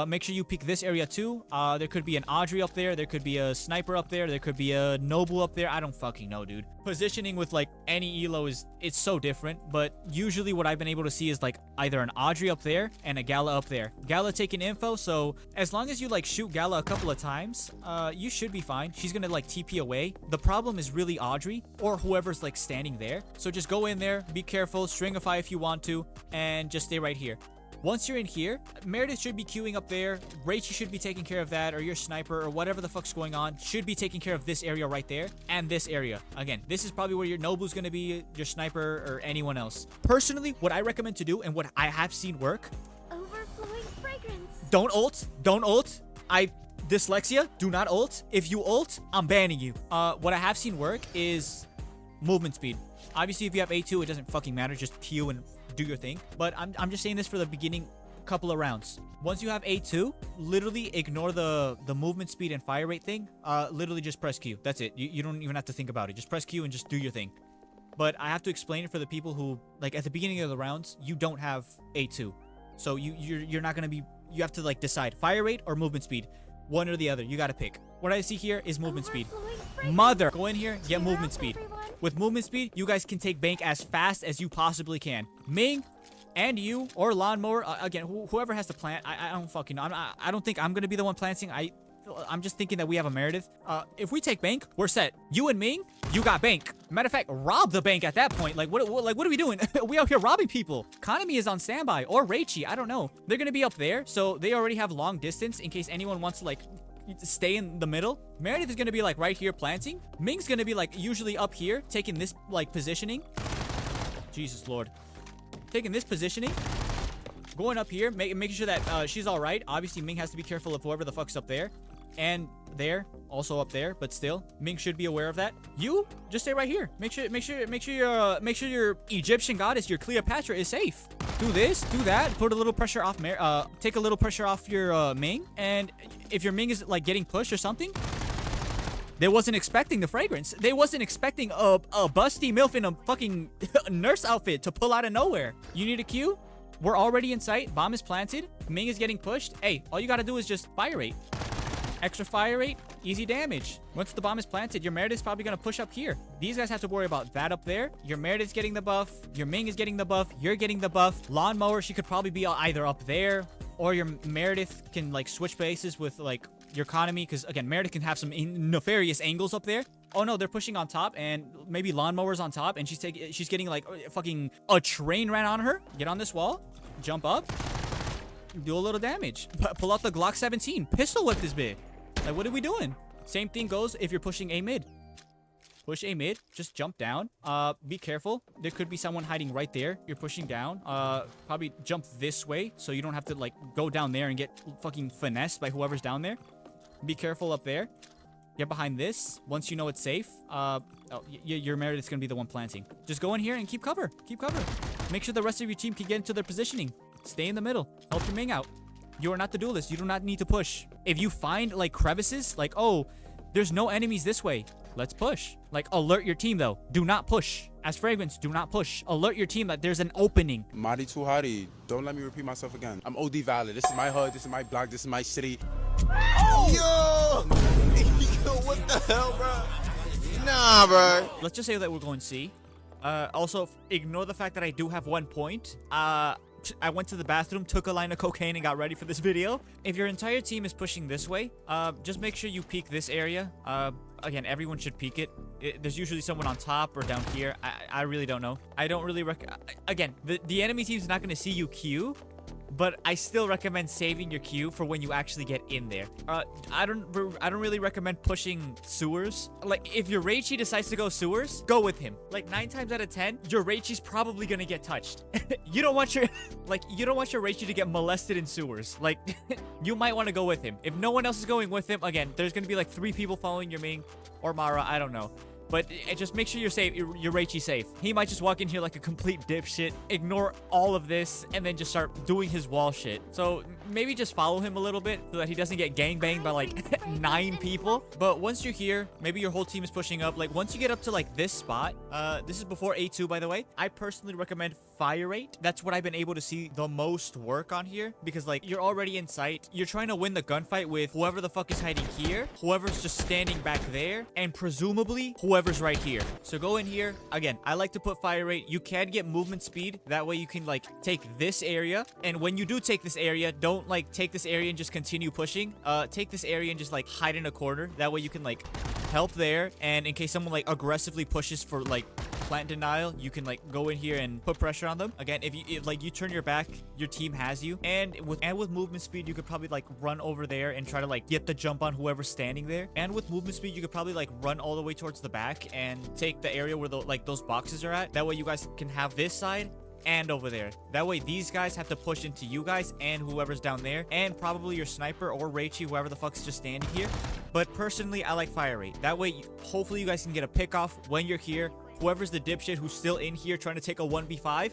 Make sure you peek this area too. There could be an Audrey up there. There could be a sniper up there. There could be a Noble up there. I don't fucking know, dude. Positioning with like any elo it's so different. But usually what I've been able to see is like either an Audrey up there and a Gala up there. Gala taking info. So as long as you like shoot Gala a couple of times, you should be fine. She's gonna like TP away. The problem is really Audrey or whoever's like standing there. So just go in there, be careful, stringify if you want to, and just stay right here. Once you're in here, Meredith should be queuing up there. Rachel should be taking care of that, or your sniper, or whatever the fuck's going on should be taking care of this area right there, and this area. Again, this is probably where your Noble's gonna be, your sniper, or anyone else. Personally, what I recommend to do, and what I have seen work... Overflowing fragrance. Don't ult. Don't ult. Dyslexia, do not ult. If you ult, I'm banning you. What I have seen work is movement speed. Obviously, if you have A2, it doesn't fucking matter. Just Q and do your thing. But I'm just saying this for the beginning couple of rounds. Once you have A2, literally ignore the movement speed and fire rate thing. Literally just press Q. That's it. You don't even have to think about it. Just press Q and just do your thing. But I have to explain it for the people who, like, at the beginning of the rounds, you don't have A2. So you're not gonna be, you have to like decide fire rate or movement speed. One or the other. You gotta pick. What I see here is movement speed. Mother, go in here, get movement speed. With movement speed, you guys can take bank as fast as you possibly can. Ming and you, or Lawnmower, again, whoever has to plant, I don't fucking know. I don't think I'm gonna be the one planting. I'm just thinking that we have a Meredith. If we take bank, we're set. You and Ming, you got bank. Matter of fact, rob the bank at that point. Like, what are we doing? We out here robbing people. Kanami is on standby, or Reichi, I don't know. They're gonna be up there, so they already have long distance in case anyone wants to like stay in the middle. Meredith is gonna be like right here planting. Ming's gonna be like usually up here, taking this like positioning. Jesus Lord. Taking this positioning. Going up here, making sure that she's all right. Obviously, Ming has to be careful of whoever the fuck's up there. And there, also up there, but still, Ming should be aware of that. You just stay right here. Make sure your Egyptian goddess, your Cleopatra, is safe. Do this, do that. Put a little pressure off take a little pressure off your Ming. And if your Ming is like getting pushed or something, they wasn't expecting the fragrance. They wasn't expecting a busty MILF in a fucking nurse outfit to pull out of nowhere. You need a Q? We're already in sight. Bomb is planted. Ming is getting pushed. Hey, all you gotta do is just fire rate. Extra fire rate, easy damage. Once the bomb is planted, your Meredith's probably gonna push up here. These guys have to worry about that up there. Your Meredith's getting the buff. Your Ming is getting the buff. You're getting the buff. Lawnmower, she could probably be either up there, or your Meredith can like switch places with like your economy, because again, Meredith can have some nefarious angles up there. Oh no, they're pushing on top, and maybe Lawnmower's on top, and she's getting like fucking a train ran on her. Get on this wall, jump up, do a little damage. Pull out the Glock 17, pistol whip this bit. Like, what are we doing? Same thing goes if you're pushing A mid. Push A mid, just jump down. Be careful. There could be someone hiding right there. You're pushing down. Probably jump this way so you don't have to like go down there and get fucking finessed by whoever's down there. Be careful up there. Get behind this. Once you know it's safe, your Meredith's gonna be the one planting. Just go in here and keep cover. Keep cover. Make sure the rest of your team can get into their positioning. Stay in the middle. Help your Ming out. You are not the duelist. You do not need to push. If you find like crevices, like, oh, there's no enemies this way, let's push. Like, alert your team though. Do not push. As Fragrance, do not push. Alert your team that there's an opening. Marty too hardy. Don't let me repeat myself again. I'm OD valid. This is my hood. This is my block. This is my city. Oh! Yo, what the hell, bro? Nah, bro. Let's just say that we're going C. Also, ignore the fact that I do have 1 point. I went to the bathroom, took a line of cocaine, and got ready for this video. If your entire team is pushing this way, just make sure you peek this area. Again, everyone should peek it. There's usually someone on top or down here. I really don't know. I don't really again, the enemy team's not going to see you queue but I still recommend saving your Q for when you actually get in there. I don't really recommend pushing sewers. Like, if your Reichi decides to go sewers, go with him. Like, 9 times out of 10, your Reichi's probably gonna get touched. You don't want your Reichi to get molested in sewers. Like, you might want to go with him. If no one else is going with him, again, there's gonna be like 3 people following your Ming or Mara, I don't know. But just make sure you're safe, your Reichi safe. He might just walk in here like a complete dipshit, ignore all of this, and then just start doing his wall shit. So maybe just follow him a little bit so that he doesn't get gangbanged by like 9 people. But once you're here, maybe your whole team is pushing up. Like once you get up to like this spot, this is before A2 by the way, I personally recommend fire rate. That's what I've been able to see the most work on here because like you're already in sight. You're trying to win the gunfight with whoever the fuck is hiding here, whoever's just standing back there, and presumably whoever's right here. So go in here. Again, I like to put fire rate. You can get movement speed. That way you can like take this area. And when you do take this area, don't like take this area and just continue pushing. Take this area and just like hide in a corner. That way you can like help there. And in case someone like aggressively pushes for like plant denial, you can like go in here and put pressure on them. Again, if you turn your back, your team has you. And with movement speed, you could probably like run over there and try to like get the jump on whoever's standing there. And with movement speed, you could probably like run all the way towards the back and take the area where those boxes are at. That way you guys can have this side and over there. That way these guys have to push into you guys and whoever's down there, and probably your sniper or Reichi, whoever the fuck's just standing here. But personally, I like fire rate. That way, hopefully you guys can get a pick off when you're here. Whoever's the dipshit who's still in here trying to take a 1v5,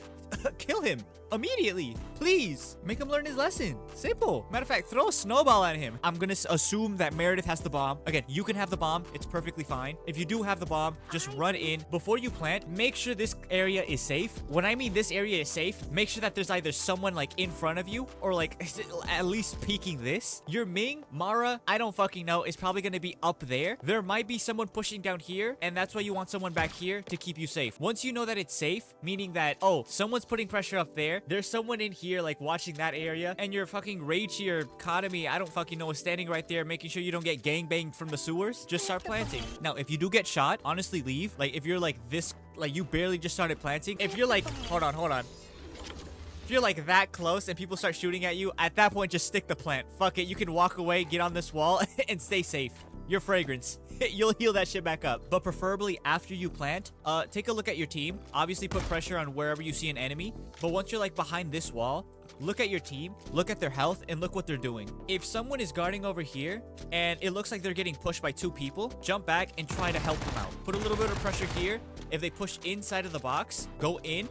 kill him immediately. Please make him learn his lesson. Simple. Matter of fact, throw a snowball at him. I'm gonna assume that Meredith has the bomb. Again, you can have the bomb. It's perfectly fine. If you do have the bomb, just run in. Before you plant, make sure this area is safe. When I mean this area is safe, make sure that there's either someone like in front of you or like at least peeking this. Your Ming, Mara, I don't fucking know, is probably gonna be up there. There might be someone pushing down here, and that's why you want someone back here to keep you safe. Once you know that it's safe, meaning that, oh, someone's putting pressure up there, there's someone in here like watching that area, and your fucking Reichi or Kanami, I don't fucking know, is standing right there making sure you don't get gangbanged from the sewers, just start planting. Now, if you do get shot, honestly leave. Like, if you're like this, like you barely just started planting, if you're like, hold on. If you're like that close and people start shooting at you, at that point, just stick the plant. Fuck it, you can walk away, get on this wall, and stay safe. Your fragrance. You'll heal that shit back up. But preferably after you plant, take a look at your team. Obviously put pressure on wherever you see an enemy. But once you're like behind this wall, look at your team, look at their health, and look what they're doing. If someone is guarding over here and it looks like they're getting pushed by 2 people, jump back and try to help them out. Put a little bit of pressure here. If they push inside of the box, go in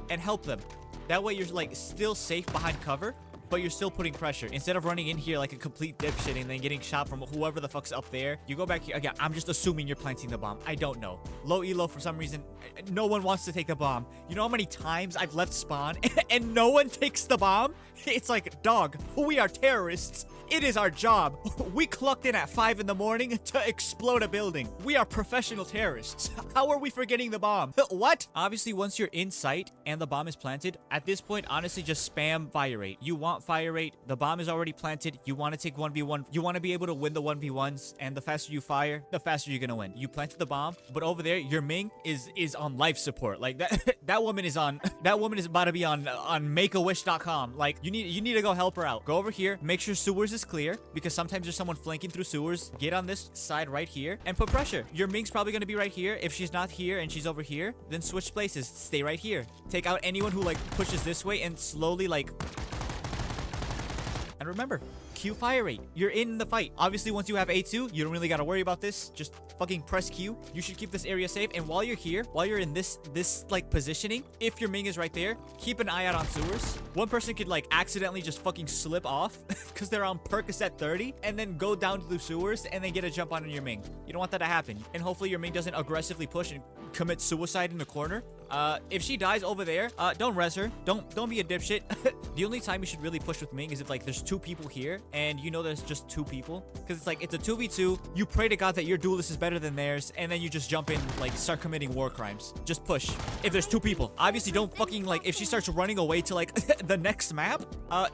and help them. That way you're like still safe behind cover, but you're still putting pressure. Instead of running in here like a complete dipshit and then getting shot from whoever the fuck's up there, you go back here. Again, I'm just assuming you're planting the bomb. I don't know. Low elo for some reason. No one wants to take the bomb. You know how many times I've left spawn and no one takes the bomb? It's like, dog, we are terrorists. It is our job. We clocked in at 5 in the morning to explode a building. We are professional terrorists. How are we forgetting the bomb? What? Obviously, once you're in sight and the bomb is planted, at this point, honestly, just spam fire rate. You want fire rate. The bomb is already planted. You want to take 1v1. You want to be able to win the 1v1s, and the faster you fire, the faster you're gonna win. You planted the bomb, but over there, your Ming is on life support. Like that, that woman is about to be on Make-A-Wish.com. Like you need to go help her out. Go over here. Make sure sewers is clear, because sometimes there's someone flanking through sewers. Get on this side right here and put pressure. Your Ming's probably gonna be right here. If she's not here and she's over here, then switch places. Stay right here. Take out anyone who like pushes this way and slowly like. And remember, Q fire rate. You're in the fight. Obviously, once you have A2, you don't really gotta worry about this. Just fucking press Q. You should keep this area safe. And while you're here, while you're in this like positioning, if your Ming is right there, keep an eye out on sewers. One person could like accidentally just fucking slip off because they're on Percocet 30 and then go down to the sewers and then get a jump on your Ming. You don't want that to happen. And hopefully your Ming doesn't aggressively push and commit suicide in the corner. If she dies over there, don't res her. Don't be a dipshit. The only time you should really push with Ming is if like there's 2 people here and you know there's just 2 people, because it's like it's a 2v2. You pray to God that your duelist is better than theirs, and then you just jump in, like start committing war crimes. Just push. If there's 2 people, obviously don't fucking if she starts running away to like the next map,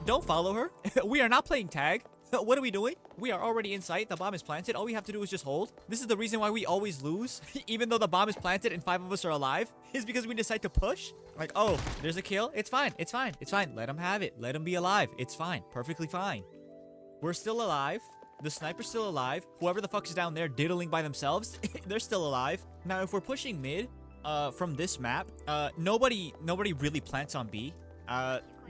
don't follow her. We are not playing tag. What are we doing? We are already in sight. The bomb is planted. All we have to do is just hold. This is the reason why we always lose, even though the bomb is planted and 5 of us are alive, is because we decide to push. Like, oh, there's a kill. It's fine. It's fine. It's fine. Let him have it. Let him be alive. It's fine. Perfectly fine. We're still alive. The sniper's still alive. Whoever the fuck is down there diddling by themselves, they're still alive. Now, if we're pushing mid, from this map, nobody really plants on B.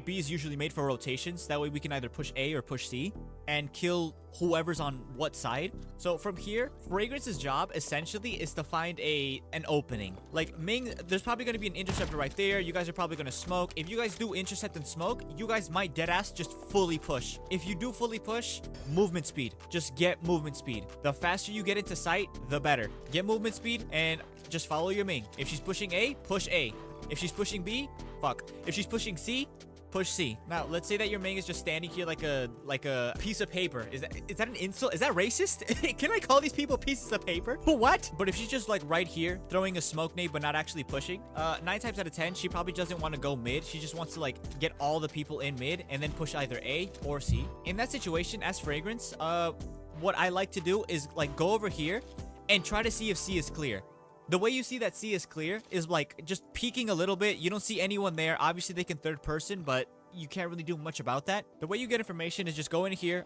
B is usually made for rotations. That way we can either push A or push C and kill whoever's on what side. So from here, Fragrance's job essentially is to find an opening. Like Ming, there's probably going to be an interceptor right there. You guys are probably going to smoke. If you guys do intercept and smoke, you guys might deadass just fully push. If you do fully push, movement speed. Just get movement speed. The faster you get into sight, the better. Get movement speed and just follow your Ming. If she's pushing A, push A. If she's pushing B, fuck. If she's pushing C, push C. Now, let's say that your Ming is just standing here like a piece of paper. Is that an insult? Is that racist? Can I call these people pieces of paper? What? But if she's just like right here throwing a smoke nade but not actually pushing, 9 times out of 10, she probably doesn't want to go mid. She just wants to like get all the people in mid and then push either A or C. In that situation, as Fragrance, what I like to do is like go over here and try to see if C is clear. The way you see that C is clear is like just peeking a little bit. You don't see anyone there. Obviously, they can third person, but you can't really do much about that. The way you get information is just go in here.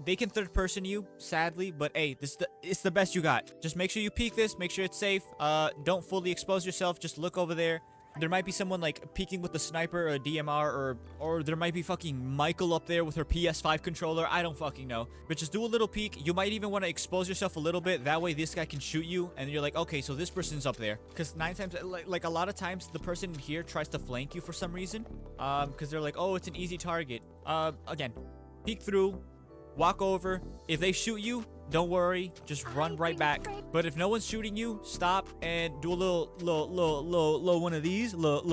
They can third person you, sadly, but hey, it's the best you got. Just make sure you peek this. Make sure it's safe. Don't fully expose yourself. Just look over there. There might be someone like peeking with the sniper or a DMR or there might be fucking Michael up there with her PS5 controller. I don't fucking know. But just do a little peek. You might even want to expose yourself a little bit. That way this guy can shoot you and you're like, okay, so this person's up there. Because 9 times, like a lot of times the person in here tries to flank you for some reason. Because they're like, oh, it's an easy target. Again, peek through, walk over. If they shoot you, don't worry, just run right back. But if no one's shooting you, stop and do a little one of these. What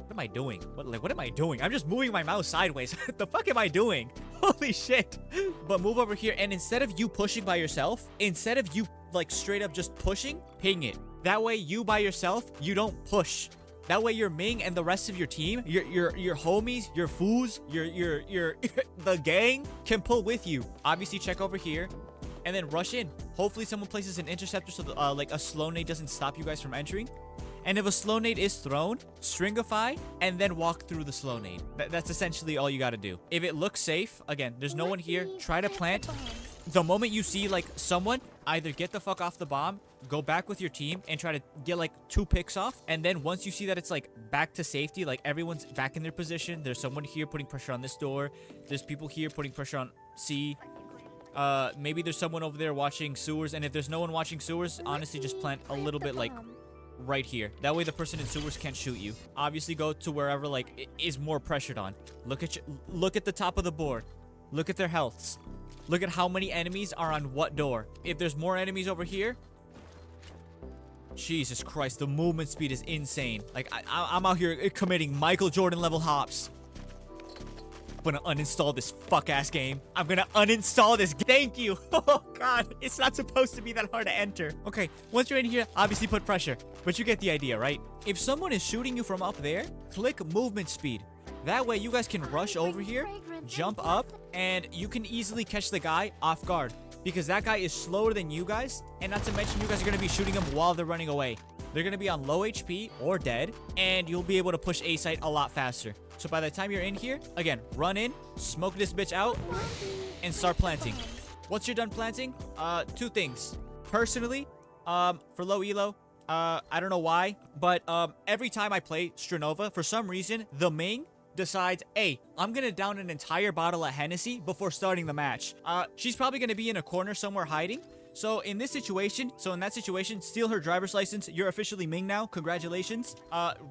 am I doing? What am I doing? I'm just moving my mouse sideways. What the fuck am I doing? Holy shit. But move over here and instead of you pushing by yourself, instead of you like straight up just pushing, ping it. That way you by yourself, you don't push. That way your Ming and the rest of your team, your homies, your foos, your the gang can pull with you. Obviously check over here and then rush in. Hopefully someone places an interceptor so that, like a slow nade doesn't stop you guys from entering. And if a slow nade is thrown, stringify and then walk through the slow nade. That's essentially all you got to do. If it looks safe, again, there's no one here. Try to plant. The moment you see like someone, either get the fuck off the bomb, go back with your team and try to get like 2 picks off. And then once you see that it's like back to safety, like everyone's back in their position. There's someone here putting pressure on this door. There's people here putting pressure on C. Maybe there's someone over there watching sewers. And if there's no one watching sewers, honestly, just plant a little bit like right here. That way the person in sewers can't shoot you. Obviously go to wherever like it is more pressured on. Look at the top of the board. Look at their healths. Look at how many enemies are on what door. If there's more enemies over here, Jesus Christ, the movement speed is insane. Like, I'm out here committing Michael Jordan level hops. I'm gonna uninstall this fuck-ass game. I'm gonna uninstall this. Thank you. Oh, God. It's not supposed to be that hard to enter. Okay, once you're in here, obviously put pressure. But you get the idea, right? If someone is shooting you from up there, click movement speed. That way you guys can rush over here, jump up, and you can easily catch the guy off guard. Because that guy is slower than you guys, and not to mention you guys are going to be shooting him while they're running away. They're going to be on low HP or dead, and you'll be able to push A site a lot faster. So by the time you're in here, again, run in, smoke this bitch out, and start planting. Once you're done planting, 2 things. Personally, for low elo, I don't know why, but every time I play Strinova, for some reason, the Ming decides, hey, I'm gonna down an entire bottle of Hennessy before starting the match. She's probably gonna be in a corner somewhere hiding. So in that situation, steal her driver's license. You're officially Ming now. Congratulations.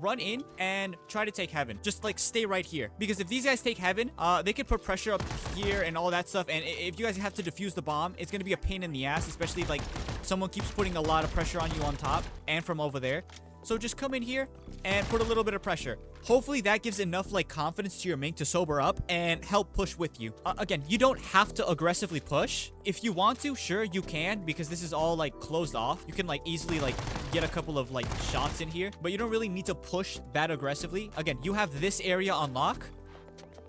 Run in and try to take heaven. Just like stay right here. Because if these guys take heaven, they can put pressure up here and all that stuff. And if you guys have to defuse the bomb, it's gonna be a pain in the ass, especially if like someone keeps putting a lot of pressure on you on top and from over there. So just come in here and put a little bit of pressure. Hopefully that gives enough like confidence to your Ming to sober up and help push with you. Again, you don't have to aggressively push. If you want to, sure, you can, because this is all like closed off. You can like easily like get a couple of like shots in here, but you don't really need to push that aggressively. Again, you have this area on lock.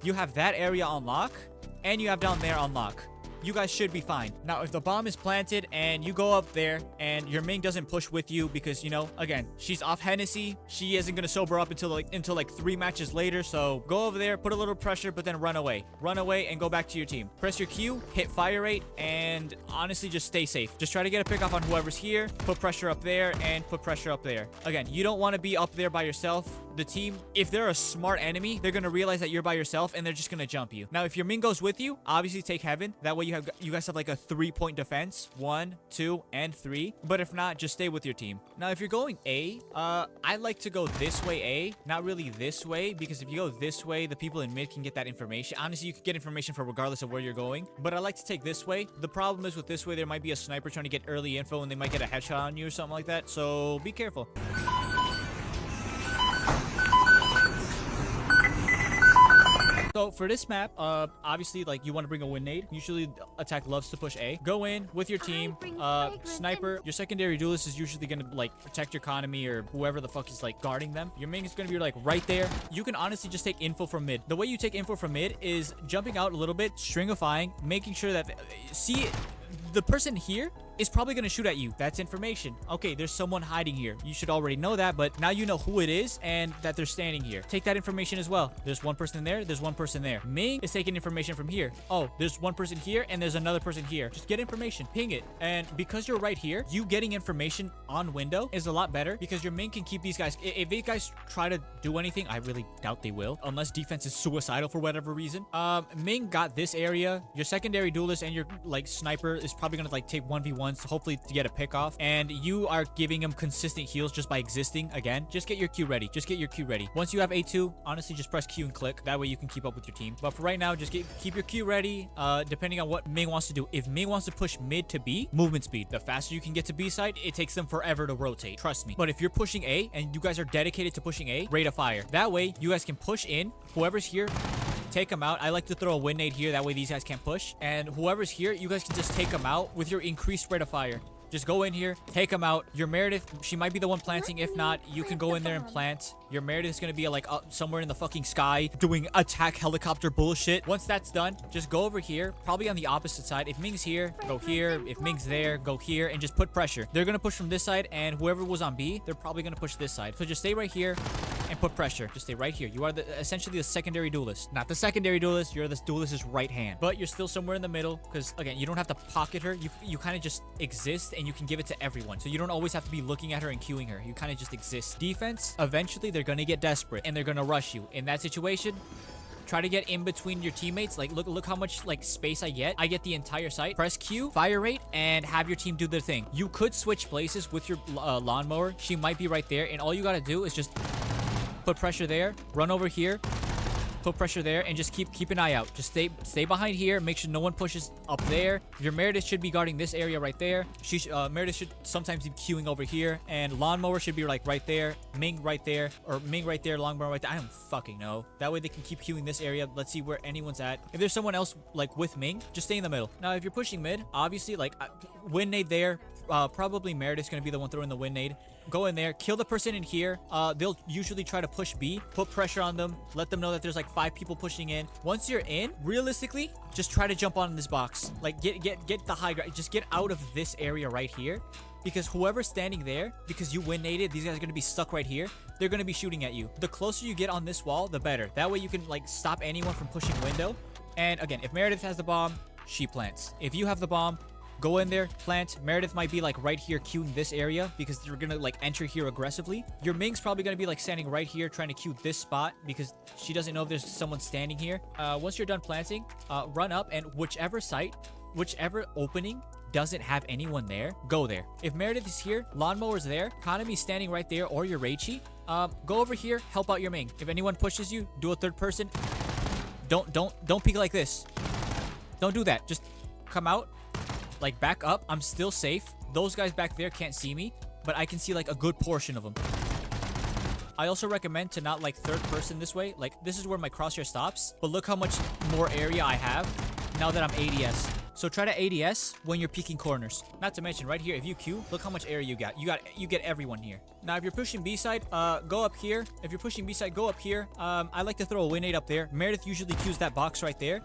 You have that area on lock. and you have down there on lock. You guys should be fine. Now, if the bomb is planted and you go up there and your Ming doesn't push with you because, you know, again, she's off Hennessy. She isn't going to sober up until like 3 matches later. So go over there, put a little pressure, but then run away. Run away and go back to your team. Press your Q, hit fire rate, and honestly, just stay safe. Just try to get a pick off on whoever's here. Put pressure up there and put pressure up there. Again, you don't want to be up there by yourself. The team, if they're a smart enemy, they're going to realize that you're by yourself and they're just going to jump you. Now, if your Ming goes with you, obviously take heaven. That way you guys have like a 3-point defense. 1, 2, and 3. But if not, just stay with your team. Now, if you're going A, I like to go this way A, not really this way, because if you go this way, the people in mid can get that information. Honestly, you can get information from regardless of where you're going. But I like to take this way. The problem is with this way, there might be a sniper trying to get early info and they might get a headshot on you or something like that. So be careful. So for this map, obviously, like, you want to bring a win nade. Usually attack loves to push A. Go in with your team. Sniper, your secondary duelist is usually going to like protect your economy or whoever the fuck is like guarding them. Your Ming is going to be like right there. You can honestly just take info from mid. The way you take info from mid is jumping out a little bit, stringifying, making sure that see the person here is probably going to shoot at you. That's information. Okay, there's someone hiding here. You should already know that, but now you know who it is and that they're standing here. Take that information as well. There's one person there. There's one person there. Ming is taking information from here. Oh, there's one person here and there's another person here. Just get information. Ping it. And because you're right here, you getting information on window is a lot better because your Ming can keep these guys. If these guys try to do anything, I really doubt they will, unless defense is suicidal for whatever reason. Ming got this area. Your secondary duelist and your like sniper is probably going to like take 1v1 to hopefully to get a pick off, and you are giving him consistent heals just by existing. Again, just get your Q ready. Just get your Q ready. Once you have A2, honestly, just press Q and click. That way you can keep up with your team. But for right now, just keep your Q ready. Depending on what Ming wants to do. If Ming wants to push mid to B, movement speed. The faster you can get to B side, it takes them forever to rotate. Trust me. But if you're pushing A and you guys are dedicated to pushing A, rate of fire. That way you guys can push in. Whoever's here, take them out. I like to throw a win nade here. That way these guys can't push. And whoever's here, you guys can just take them out with your increased rate of fire. Just go in here, take them out. Your Meredith, she might be the one planting. If not, you can go in there and plant. Your Meredith is going to be like up somewhere in the fucking sky doing attack helicopter bullshit. Once that's done, just go over here, probably on the opposite side. If Ming's here, go here. If Ming's there, go here and just put pressure. They're going to push from this side, and whoever was on B, they're probably going to push this side. So just stay right here and put pressure. Just stay right here. You are essentially the secondary duelist. Not the secondary duelist, you're the duelist's right hand. But you're still somewhere in the middle because, again, you don't have to pocket her. You kind of just exist and you can give it to everyone. So you don't always have to be looking at her and queuing her. You kind of just exist. Defense, eventually they're going to get desperate and they're going to rush you. In that situation, try to get in between your teammates. Like, look how much like space I get. I get the entire site. Press Q, fire rate, and have your team do their thing. You could switch places with your lawnmower. She might be right there, and all you got to do is just put pressure there, run over here, put pressure there, and just keep an eye out. Just stay behind here. Make sure no one pushes up there. Your Meredith should be guarding this area right there. Meredith should sometimes be queuing over here, and lawnmower should be like right there. Ming right there, or Ming right there. Lawnmower right there. I don't fucking know. That way they can keep queuing this area. Let's see where anyone's at. If there's someone else like with Ming, just stay in the middle. Now, if you're pushing mid, obviously like win nade there. Probably Meredith's gonna be the one throwing the win nade. Go in there, kill the person in here. They'll usually try to push B, put pressure on them, let them know that there's like 5 people pushing in. Once you're in, realistically, just try to jump on this box. Like get the high ground. Just get out of this area right here, because whoever's standing there, because you win naded, these guys are gonna be stuck right here. They're gonna be shooting at you. The closer you get on this wall, the better. That way you can like stop anyone from pushing window. And again, if Meredith has the bomb, she plants. If you have the bomb, go in there, plant. Meredith might be like right here queuing this area because they're gonna like enter here aggressively. Your Ming's probably gonna be like standing right here trying to queue this spot because she doesn't know if there's someone standing here. Once you're done planting, run up, and whichever site, whichever opening doesn't have anyone there, go there. If Meredith is here, lawnmower's there, Kanami's standing right there, or your Reichi, go over here, help out your Ming. If anyone pushes you, do a third person. Don't peek like this. Don't do that. Just come out. Like, back up. I'm still safe. Those guys back there can't see me, but I can see like a good portion of them. I also recommend to not like third person this way. Like, this is where my crosshair stops, but look how much more area I have now that I'm ADS. So try to ADS when you're peeking corners. Not to mention right here, if you queue, look how much area you got. You get everyone here. Now, if you're pushing B side, go up here. If you're pushing B side, go up here. I like to throw a win nade up there. Meredith usually queues that box right there.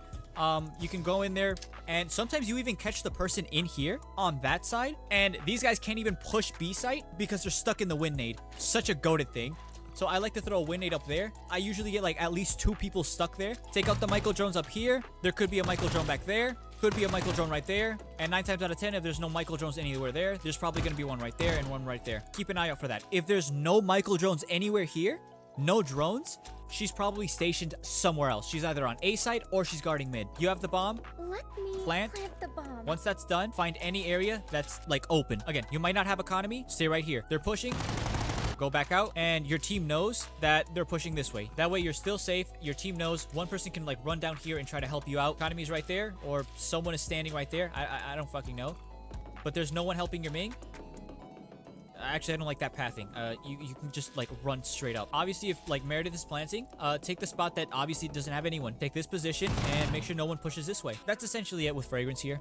You can go in there, and sometimes you even catch the person in here on that side, and these guys can't even push B site because they're stuck in the wind nade. Such a goated thing. So I like to throw a wind nade up there. I usually get like at least 2 people stuck there. Take out the micro drones up here. There could be a micro drone back there. Could be a micro drone right there. And 9 times out of 10, if there's no micro drones anywhere there, there's probably going to be one right there and one right there. Keep an eye out for that. If there's no micro drones anywhere here, no drones, she's probably stationed somewhere else. She's either on A side or she's guarding mid. You have the bomb. Let me Plant the bomb. Once that's done, find any area that's like open. Again, you might not have economy. Stay right here. They're pushing. Go back out, and your team knows that they're pushing this way. That way you're still safe. Your team knows one person can like run down here and try to help you out. Economy's right there, or someone is standing right there. I don't fucking know. But there's no one helping your Ming. Actually, I don't like that pathing. You can just like run straight up. Obviously, if like Meredith is planting, take the spot that obviously doesn't have anyone. Take this position and make sure no one pushes this way. That's essentially it with Fragrance here.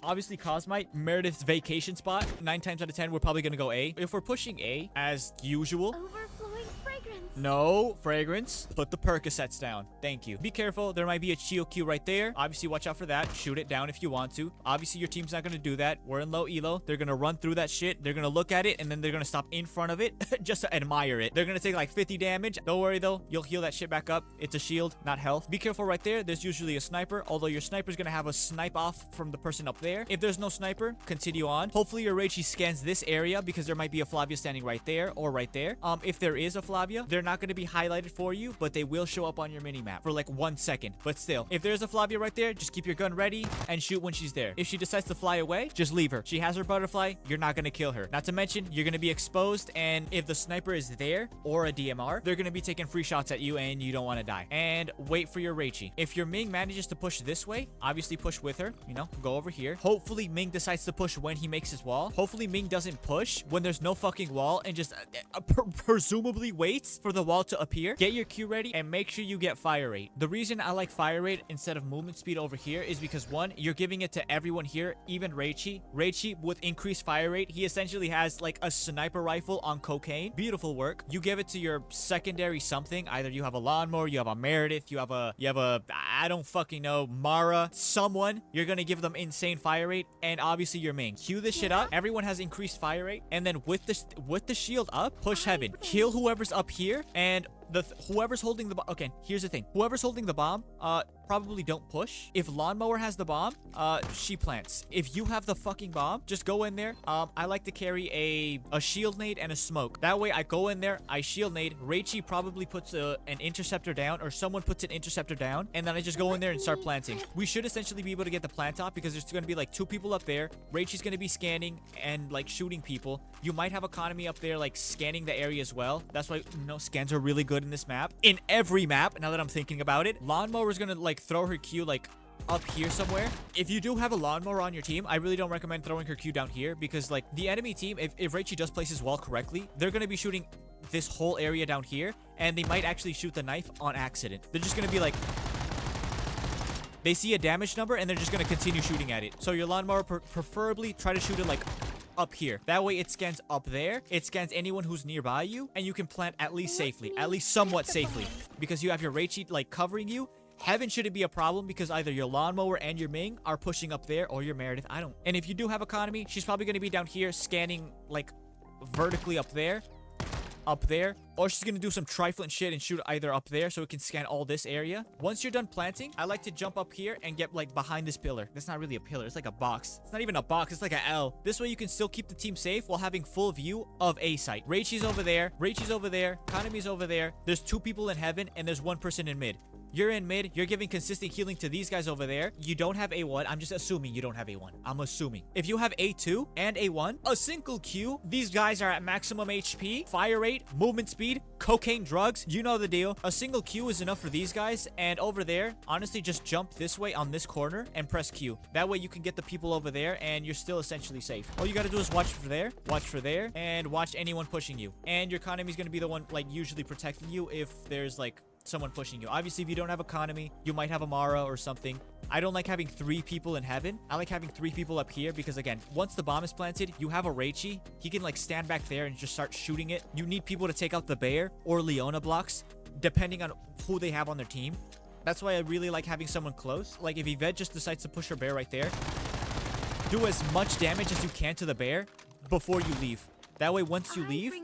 Obviously, Cosmite, Meredith's vacation spot. 9 times out of 10, we're probably going to go A. If we're pushing A, as usual... Overflowing fragrance. No, Fragrance. Put the Percocets down. Thank you. Be careful. There might be a Chio Q right there. Obviously, watch out for that. Shoot it down if you want to. Obviously, your team's not going to do that. We're in low elo. They're going to run through that shit. They're going to look at it, and then they're going to stop in front of it just to admire it. They're going to take like 50 damage. Don't worry, though. You'll heal that shit back up. It's a shield, not health. Be careful right there. There's usually a sniper, although your sniper's going to have a snipe off from the person up there. If there's no sniper, continue on. Hopefully, your Reichi scans this area because there might be a Flavia standing right there or right there. If there is a Flavia, they're not going to be highlighted for you, but they will show up on your mini-map for like 1 second. But still, if there's a Flavia right there, just keep your gun ready and shoot when she's there. If she decides to fly away, just leave her. She has her butterfly. You're not going to kill her. Not to mention, you're going to be exposed, and if the sniper is there or a DMR, they're going to be taking free shots at you, and you don't want to die. And wait for your Reichi. If your Ming manages to push this way, obviously push with her. You know, go over here. Hopefully, Ming decides to push when he makes his wall. Hopefully, Ming doesn't push when there's no fucking wall and just presumably waits for the wall to appear. Get your Q ready and make sure you get fire rate. The reason I like fire rate instead of movement speed over here is because, one, you're giving it to everyone here, even Reichi. Reichi with increased fire rate, he essentially has like a sniper rifle on cocaine. Beautiful work. You give it to your secondary something. Either you have a lawnmower, you have a Meredith, you have a I don't fucking know, Mara, someone. You're gonna give them insane fire rate, and obviously your main. Queue this shit up. Everyone has increased fire rate, and then with the shield up, push heaven. Kill whoever's up here, and whoever's holding the bomb. Okay, here's the thing. Whoever's holding the bomb, probably don't push. If Lawnmower has the bomb, she plants. If you have the fucking bomb, just go in there. I like to carry a shield nade and a smoke. That way I go in there, I shield nade. Reichi probably puts an interceptor down, or someone puts an interceptor down, and then I just go in there and start planting. We should essentially be able to get the plant off because there's going to be like 2 people up there. Reichi's going to be scanning and like shooting people. You might have economy up there like scanning the area as well. That's why, you know, scans are really good in this map. In every map, now that I'm thinking about it. Lawnmower is going to like throw her Q like up here somewhere. If you do have a lawnmower on your team, I really don't recommend throwing her Q down here because like the enemy team, if Reichi does place his wall correctly, they're going to be shooting this whole area down here, and they might actually shoot the knife on accident. They're just going to be like, they see a damage number and they're just going to continue shooting at it. So your lawnmower preferably try to shoot it like up here. That way it scans up there. It scans anyone who's nearby you, and you can plant at least safely, at least somewhat safely, because you have your Reichi like covering you. Heaven shouldn't be a problem because either your lawnmower and your Ming are pushing up there, or your Meredith. I don't. And if you do have economy, she's probably going to be down here scanning like vertically up there, or she's gonna do some trifling shit and shoot either up there so it can scan all this area. Once you're done planting, I like to jump up here and get like behind this pillar. That's not really a pillar, it's like a box. It's not even a box, it's like an L. This way you can still keep the team safe while having full view of A site. Reichi's over there, Economy's over there. There's 2 people in heaven and there's 1 person in mid. You're in mid. You're giving consistent healing to these guys over there. You don't have A1. I'm just assuming you don't have A1. I'm assuming. If you have A2 and A1, a single Q, these guys are at maximum HP, fire rate, movement speed, cocaine, drugs. You know the deal. A single Q is enough for these guys. And over there, honestly, just jump this way on this corner and press Q. That way you can get the people over there and you're still essentially safe. All you got to do is watch for there, and watch anyone pushing you. And your economy is going to be the one like usually protecting you if there's like someone pushing you. Obviously, if you don't have economy, you might have Amara or something. I don't like having 3 people in heaven. I like having 3 people up here because, again, once the bomb is planted, you have a Reichi. He can, like, stand back there and just start shooting it. You need people to take out the bear or Leona blocks, depending on who they have on their team. That's why I really like having someone close. Like, if Yvette just decides to push her bear right there, do as much damage as you can to the bear before you leave. That way, once you leave,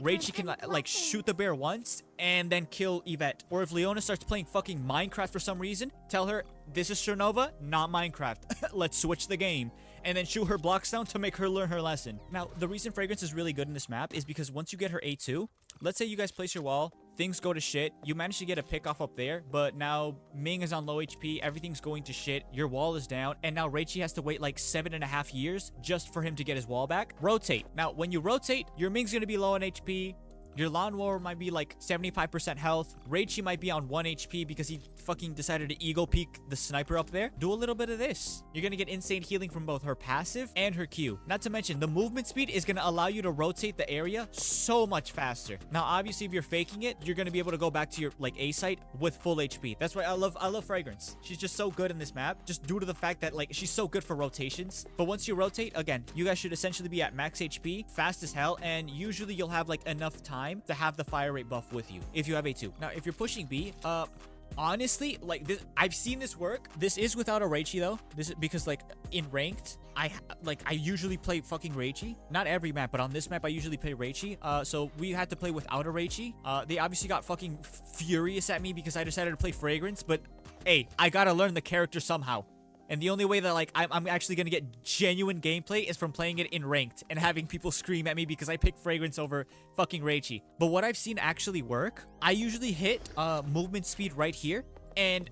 Reichi can like shoot the bear once and then kill Yvette. Or if Leona starts playing fucking Minecraft for some reason, tell her, this is Strinova, not Minecraft. Let's switch the game. And then shoot her blocks down to make her learn her lesson. Now, the reason Fragrance is really good in this map is because once you get her A2, let's say you guys place your wall, things go to shit, you manage to get a pick off up there, but now Ming is on low HP, everything's going to shit, your wall is down, and now Reichi has to wait like 7.5 years just for him to get his wall back. Rotate. Now, when you rotate, your Ming's gonna be low on HP, your lawnmower might be like 75% health. Reichi might be on 1 HP because he fucking decided to ego peek the sniper up there. Do a little bit of this. You're gonna get insane healing from both her passive and her Q. Not to mention, the movement speed is gonna allow you to rotate the area so much faster. Now, obviously, if you're faking it, you're gonna be able to go back to your like A site with full HP. That's why I love Fragrance. She's just so good in this map, just due to the fact that like she's so good for rotations. But once you rotate, again, you guys should essentially be at max HP, fast as hell, and usually you'll have like enough time to have the fire rate buff with you if you have A2. Now, if you're pushing B, honestly, like this, I've seen this work. This is without a Reichi though. This is because like in ranked, I usually play fucking Reichi. Not every map, but on this map I usually play Reichi. So we had to play without a Reichi. They obviously got fucking furious at me because I decided to play Fragrance, but hey, I gotta learn the character somehow. And the only way that like I'm actually gonna get genuine gameplay is from playing it in ranked and having people scream at me because I picked Fragrance over fucking Reichi. But what I've seen actually work, I usually hit movement speed right here, and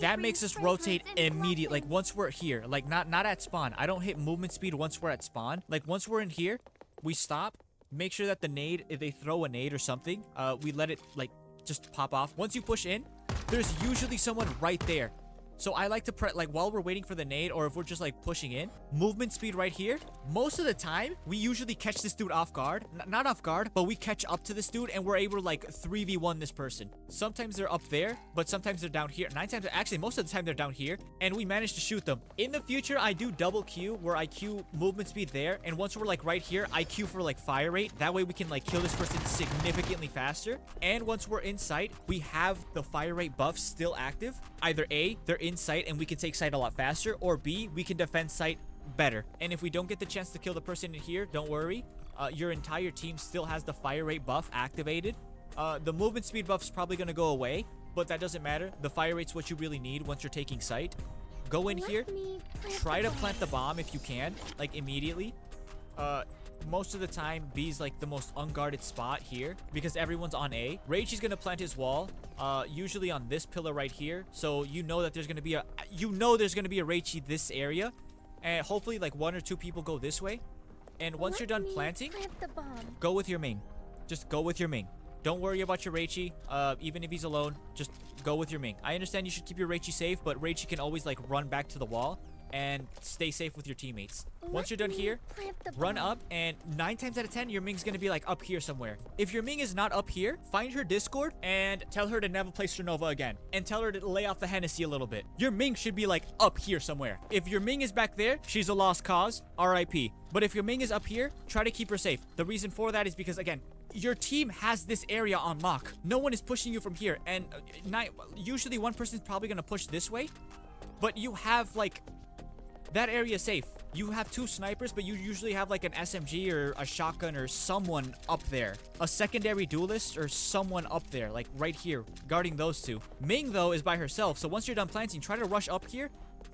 that makes us rotate immediately. Like once we're here, like not at spawn. I don't hit movement speed once we're at spawn. Like once we're in here, we stop. Make sure that the nade, if they throw a nade or something, we let it like just pop off. Once you push in, there's usually someone right there. So I like to press, like while we're waiting for the nade or if we're just like pushing in, movement speed right here. Most of the time, we usually catch this dude off guard. Not off guard, but we catch up to this dude and we're able to like 3v1 this person. Sometimes they're up there, but sometimes they're down here. Actually, most of the time they're down here and we manage to shoot them. In the future, I do double Q where I Q movement speed there. And once we're like right here, I Q for like fire rate. That way we can like kill this person significantly faster. And once we're in sight, we have the fire rate buff still active. Either A, they're in sight and we can take sight a lot faster, or B, we can defend sight better. And if we don't get the chance to kill the person in here, don't worry, your entire team still has the fire rate buff activated. The movement speed buff is probably going to go away, but that doesn't matter. The fire rate's what you really need once you're taking sight. Go in here, try to plant the bomb if you can, like immediately. Most of the time, B's like the most unguarded spot here because everyone's on A. Reichi's gonna plant his wall, usually on this pillar right here. So you know that there's gonna be a, Reichi this area, and hopefully like 1 or 2 people go this way. And once you're done planting, go with your Ming. Just go with your Ming. Don't worry about your Reichi. Even if he's alone, just go with your Ming. I understand you should keep your Reichi safe, but Reichi can always like run back to the wall and stay safe with your teammates. Once you're done here, run up, and 9 times out of 10, your Ming's gonna be like up here somewhere. If your Ming is not up here, find her Discord and tell her to never play Strinova again. And tell her to lay off the Hennessy a little bit. Your Ming should be like up here somewhere. If your Ming is back there, she's a lost cause, RIP. But if your Ming is up here, try to keep her safe. The reason for that is because, again, your team has this area on lock. No one is pushing you from here. And usually one person's probably gonna push this way, but you have like that area safe. You have 2 snipers, but you usually have like an SMG or a shotgun or someone up there. A secondary duelist or someone up there, like right here, guarding those 2. Ming, though, is by herself. So once you're done planting, try to rush up here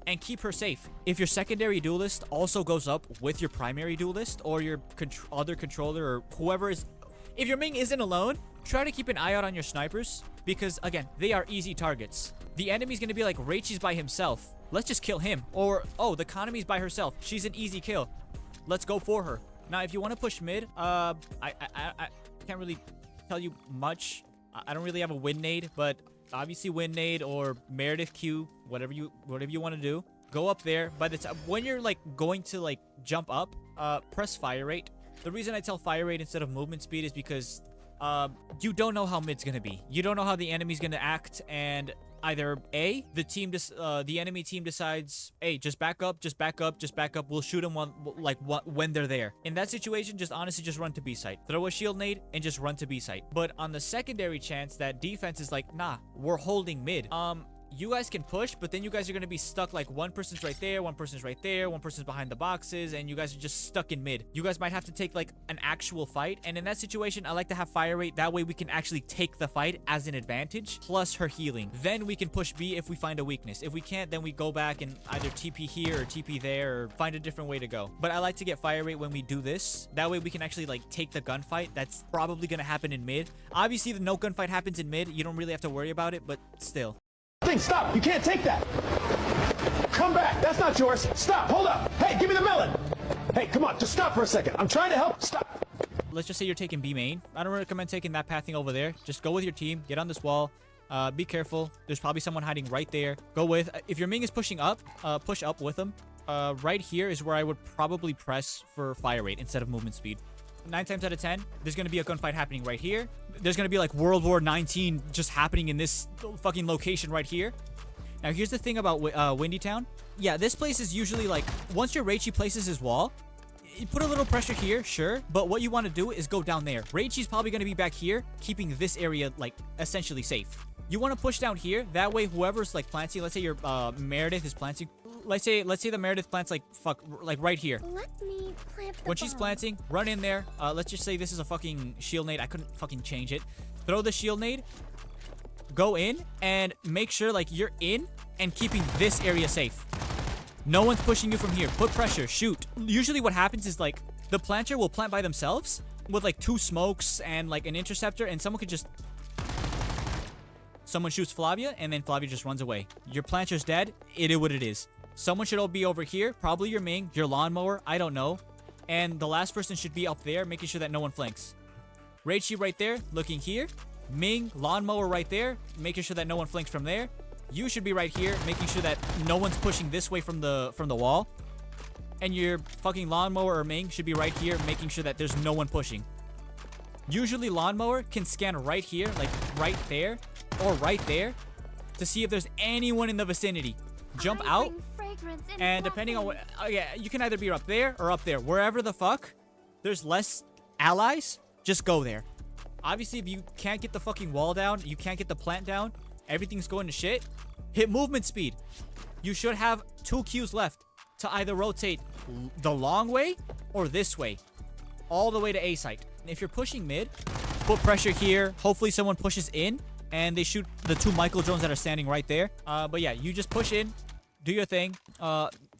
and keep her safe. If your secondary duelist also goes up with your primary duelist or your other controller or whoever is... If your Ming isn't alone, try to keep an eye out on your snipers because, again, they are easy targets. The enemy's going to be like, Reichi's by himself. Let's just kill him. Or, oh, the Kanami's by herself. She's an easy kill. Let's go for her. Now, if you want to push mid, I can't really tell you much. I don't really have a win nade, but obviously win nade or Meredith Q, whatever you want to do. Go up there. By the time when you're like going to like jump up, press fire rate. The reason I tell fire rate instead of movement speed is because you don't know how mid's gonna be. You don't know how the enemy's gonna act, and either A, the enemy team decides, hey, just back up, just back up, just back up. We'll shoot them when they're there. In that situation, just honestly just run to B site. Throw a shield nade and just run to B site. But on the secondary chance that defense is like, nah, we're holding mid. You guys can push, but then you guys are going to be stuck like one person's right there, one person's right there, one person's behind the boxes, and you guys are just stuck in mid. You guys might have to take like an actual fight, and in that situation, I like to have fire rate. That way we can actually take the fight as an advantage, plus her healing. Then we can push B if we find a weakness. If we can't, then we go back and either TP here or TP there or find a different way to go. But I like to get fire rate when we do this. That way we can actually like take the gunfight. That's probably going to happen in mid. Obviously, the no gunfight happens in mid. You don't really have to worry about it, but still. Stop! You can't take that! Come back! That's not yours! Stop! Hold up! Hey, give me the melon! Hey, come on, just stop for a second. I'm trying to help. Stop! Let's just say you're taking B main. I don't recommend taking that pathing over there. Just go with your team. Get on this wall. Be careful. There's probably someone hiding right there. Go with. If your Ming is pushing up, push up with them. Right here is where I would probably press for fire rate instead of movement speed. 9 times out of 10, there's going to be a gunfight happening right here. There's going to be like World War 19 just happening in this fucking location right here. Now, here's the thing about Windy Town. Yeah, this place is usually like, once your Reichi places his wall, you put a little pressure here, sure. But what you want to do is go down there. Reichi's probably going to be back here, keeping this area like essentially safe. You want to push down here. That way, whoever's like planting, let's say your Meredith is planting. Let's say the Meredith plants like right here. Let me plant the When she's bomb. planting, run in there. Let's just say this is a fucking shield nade. I couldn't fucking change it. Throw the shield nade. Go in and make sure like you're in and keeping this area safe. No one's pushing you from here. Put pressure. Shoot. Usually what happens is like the planter will plant by themselves with like 2 smokes and like an interceptor, and someone could just... Someone shoots Flavia, and then Flavia just runs away. Your planter's dead. It is what it is. Someone should all be over here. Probably your Ming, your lawnmower. I don't know. And the last person should be up there, making sure that no one flanks. Reichi right there, looking here. Ming, lawnmower right there, making sure that no one flanks from there. You should be right here, making sure that no one's pushing this way from the wall. And your fucking lawnmower or Ming should be right here, making sure that there's no one pushing. Usually lawnmower can scan right here, like right there, or right there, to see if there's anyone in the vicinity. Jump I out, bring fragrance and and depending on what... blessings. yeah, you can either be up there or up there. Wherever the fuck there's less allies, just go there. Obviously, if you can't get the fucking wall down, you can't get the plant down, everything's going to shit, hit movement speed. You should have 2 Qs left to either rotate the long way or this way, all the way to A site. And if you're pushing mid, put pressure here. Hopefully someone pushes in and they shoot the 2 Michael drones that are standing right there. But yeah, you just push in, do your thing.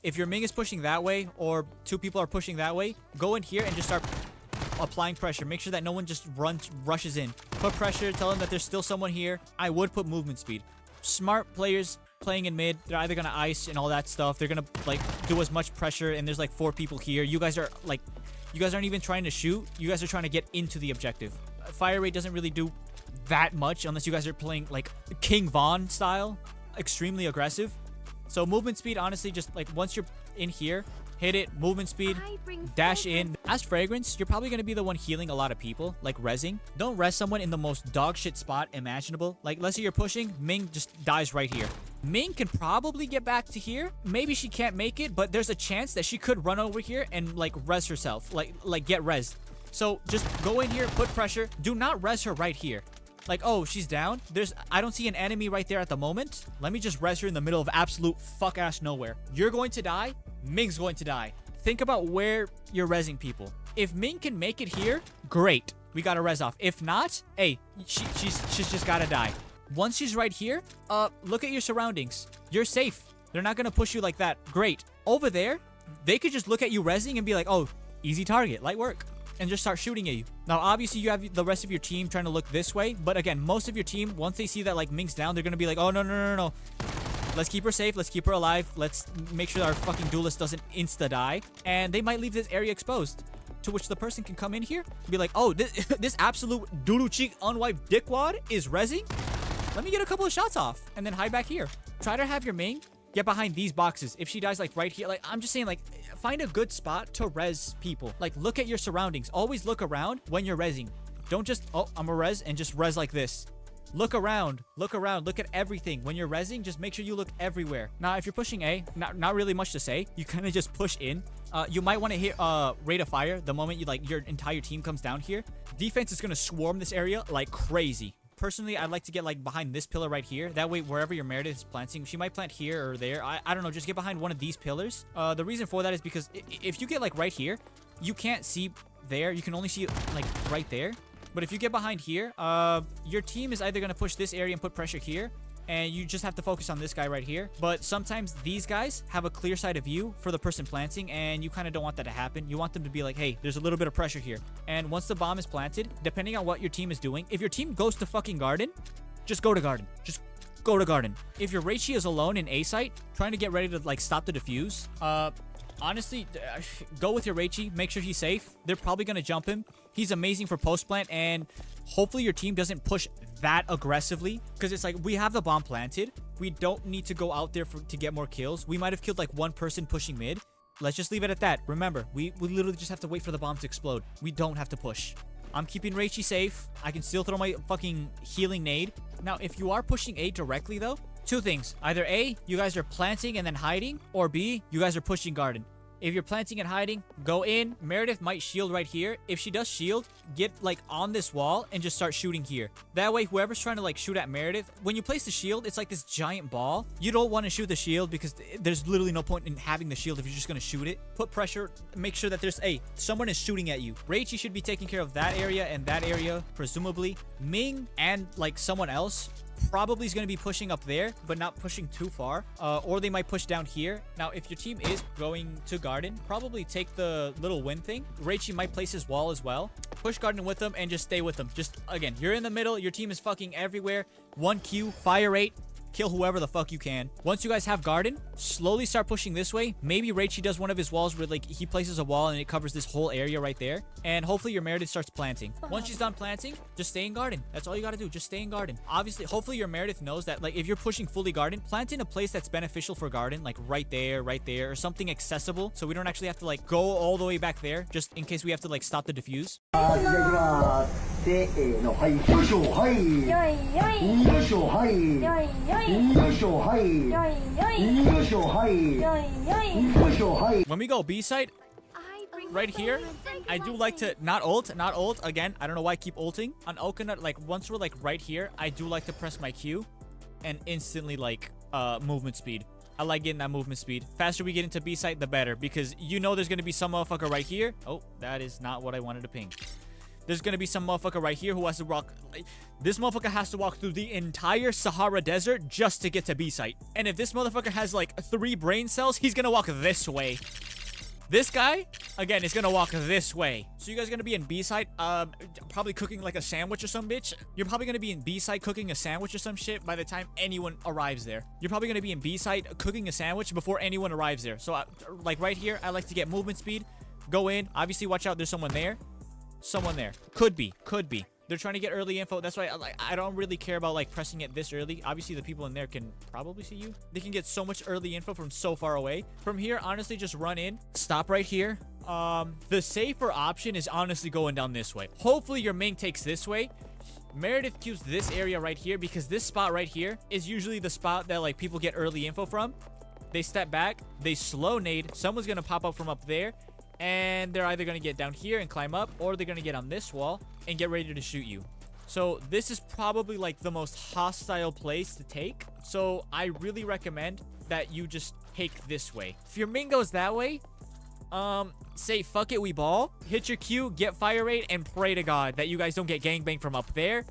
If your Ming is pushing that way or 2 people are pushing that way, go in here and just start applying pressure. Make sure that no one just rushes in. Put pressure, tell them that there's still someone here. I would put movement speed. Smart players playing in mid, they're either gonna ice and all that stuff. They're gonna like do as much pressure, and there's like 4 people here. You guys aren't even trying to shoot. You guys are trying to get into the objective. Fire rate doesn't really do that much unless you guys are playing like King Von style, extremely aggressive. So movement speed, honestly, just like once you're in here, hit it, movement speed, I bring dash fragrance. in. As fragrance, you're probably going to be the one healing a lot of people, like rezzing. Don't res someone in the most dog shit spot imaginable. Like, let's say you're pushing, Ming just dies right here. Ming can probably get back to here. Maybe she can't make it, but there's a chance that she could run over here and like res herself, like get rezzed. So just go in here, put pressure. Do not res her right here. Like, oh, she's down. I don't see an enemy right there at the moment. Let me just res her in the middle of absolute fuck ass nowhere. You're going to die. Ming's going to die. Think about where you're rezzing people. If Ming can make it here, great. We got to res off. If not, hey, she's just got to die. Once she's right here, look at your surroundings. You're safe. They're not going to push you like that. Great. Over there, they could just look at you rezzing and be like, oh, easy target, light work, and just start shooting at you. Now, obviously, you have the rest of your team trying to look this way. But again, most of your team, once they see that like Ming's down, they're going to be like, oh, no. Let's keep her safe. Let's keep her alive. Let's make sure our fucking duelist doesn't insta-die. And they might leave this area exposed, to which the person can come in here and be like, oh, this absolute doodoo cheek unwiped dickwad is rezzing. Let me get a couple of shots off and then hide back here. Try to have your Ming get behind these boxes. If she dies like right here, like I'm just saying, like find a good spot to res people. Like look at your surroundings. Always look around when you're rezzing. Don't just, oh, I'm a res and just res like this. Look around, look around, look at everything. When you're resing, just make sure you look everywhere. Now, if you're pushing A, not really much to say. You kind of just push in. You might want to hit rate of fire the moment you like your entire team comes down here. Defense is going to swarm this area like crazy. Personally, I'd like to get like behind this pillar right here. That way, wherever your Meredith is planting, she might plant here or there. I don't know, just get behind one of these pillars. The reason for that is because if you get like right here, you can't see there. You can only see like right there. But if you get behind here, your team is either going to push this area and put pressure here, and you just have to focus on this guy right here. But sometimes these guys have a clear side of view for the person planting, and you kind of don't want that to happen. You want them to be like, hey, there's a little bit of pressure here. And once the bomb is planted, depending on what your team is doing, if your team goes to fucking garden, just go to garden. Just go to garden. If your Reichi is alone in A site, trying to get ready to like stop the defuse, honestly, go with your Reichi. Make sure he's safe. They're probably going to jump him. He's amazing for post plant, and hopefully your team doesn't push that aggressively, because it's like we have the bomb planted. We don't need to go out there to get more kills. We might have killed like one person pushing mid. Let's just leave it at that. Remember, we literally just have to wait for the bomb to explode. We don't have to push. I'm keeping Reichi safe. I can still throw my fucking healing nade. Now, if you are pushing A directly though, two things. Either A, you guys are planting and then hiding, or B, you guys are pushing garden. If you're planting and hiding, go in. Meredith might shield right here. If she does shield, get like on this wall and just start shooting here. That way, whoever's trying to like shoot at Meredith, when you place the shield, it's like this giant ball. You don't want to shoot the shield because there's literally no point in having the shield if you're just going to shoot it. Put pressure. Make sure that there's someone is shooting at you. Reichi should be taking care of that area and that area, presumably. Ming and like someone else probably is going to be pushing up there, but not pushing too far. Or they might push down here. Now, if your team is going to garden, probably take the little wind thing. Reichi might place his wall as well. Push garden with them and just stay with them. Just, again, you're in the middle. Your team is fucking everywhere. 1Q, fire rate. Kill whoever the fuck you can. Once you guys have garden, slowly start pushing this way. Maybe Reichi does one of his walls where like he places a wall and it covers this whole area right there. And hopefully your Meredith starts planting. Once she's done planting, just stay in garden. That's all you gotta do. Just stay in garden. Obviously, hopefully your Meredith knows that like if you're pushing fully garden, plant in a place that's beneficial for garden, like right there, or something accessible. So we don't actually have to like go all the way back there just in case we have to like stop the defuse. When we go B side, right here, I do like to not ult again. I don't know why I keep ulting on Ocarnus. Like once we're like right here, I do like to press my Q and instantly like movement speed. I like getting that movement speed. Faster we get into B site, the better, because you know there's gonna be some motherfucker right here. Oh, that is not what I wanted to ping. There's gonna be some motherfucker right here who has to walk. This motherfucker has to walk through the entire Sahara Desert just to get to B site. And if this motherfucker has like 3 brain cells, he's gonna walk this way. This guy, again, is gonna walk this way. So you guys are gonna be in B side, probably cooking like a sandwich or some bitch. You're probably gonna be in B side cooking a sandwich or some shit by the time anyone arrives there. You're probably gonna be in B side cooking a sandwich before anyone arrives there. So like right here, I like to get movement speed. Go in. Obviously, watch out. There's someone there. Someone there. Could be. They're trying to get early info. That's why I don't really care about like pressing it this early. Obviously, the people in there can probably see you. They can get so much early info from so far away. From here, honestly, just run in. Stop right here. The safer option is honestly going down this way. Hopefully, your Ming takes this way. Meredith queues this area right here because this spot right here is usually the spot that like people get early info from. They step back. They slow nade. Someone's going to pop up from up there. And they're either going to get down here and climb up, or they're going to get on this wall and get ready to shoot you. So this is probably like the most hostile place to take. So I really recommend that you just take this way. If your Ming goes that way, say fuck it, we ball. Hit your Q, get fire rate, and pray to God that you guys don't get gangbanged from up there,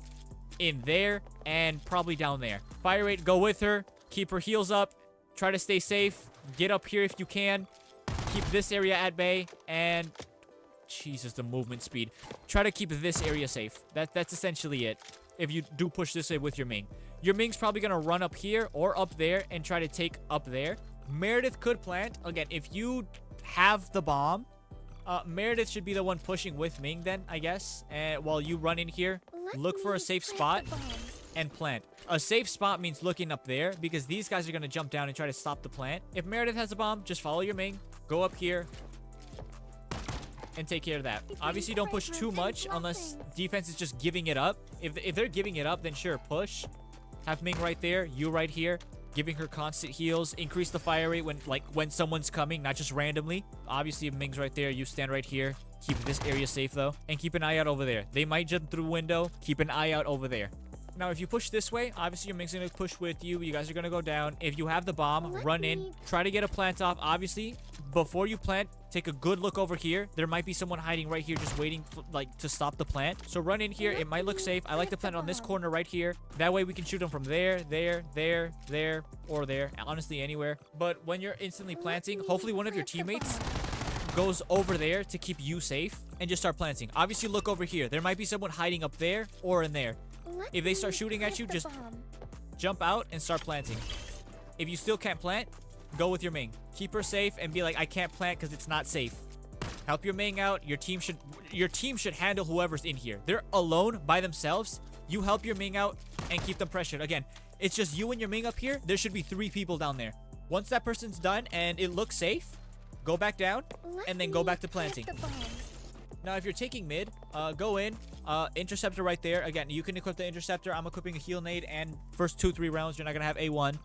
in there, and probably down there. Fire rate, go with her. Keep her heals up. Try to stay safe. Get up here if you can. Keep this area at bay, and Jesus, the movement speed. Try to keep this area safe. That's essentially it. If you do push this way with your Ming. Your Ming's probably going to run up here or up there and try to take up there. Meredith could plant. Again, if you have the bomb, Meredith should be the one pushing with Ming then, I guess. And while you run in here, look for a safe spot and plant. A safe spot means looking up there because these guys are going to jump down and try to stop the plant. If Meredith has a bomb, just follow your Ming. Go up here. and take care of that. Obviously, don't push too much unless defense is just giving it up. If they're giving it up, then sure, push. Have Ming right there, you right here, giving her constant heals. Increase the fire rate when someone's coming, not just randomly. Obviously, if Ming's right there, you stand right here. Keep this area safe though, and keep an eye out over there. They might jump through window. Keep an eye out over there. Now, if you push this way, obviously your Ming's gonna push with you. You guys are gonna go down. If you have the bomb, run in. Try to get a plant off. Obviously, before you plant, take a good look over here. There might be someone hiding right here, just waiting to stop the plant. So run in here. It might look safe. I like to plant on this corner right here. That way we can shoot them from there, or there. Honestly, anywhere. But when you're instantly planting, hopefully one of your teammates goes over there to keep you safe and just start planting. Obviously, look over here. There might be someone hiding up there or in there. If they start shooting at you, just jump out and start planting. If you still can't plant, go with your Ming. Keep her safe and be like, I can't plant because it's not safe. Help your Ming out. Your team should handle whoever's in here. They're alone by themselves. You help your Ming out and keep them pressured. Again, it's just you and your Ming up here. There should be 3 people down there. Once that person's done and it looks safe, go back down and then go back to planting. Now, if you're taking mid, go in. Interceptor right there. Again, you can equip the interceptor. I'm equipping a heal nade, and first 2-3 rounds, you're not gonna have A1.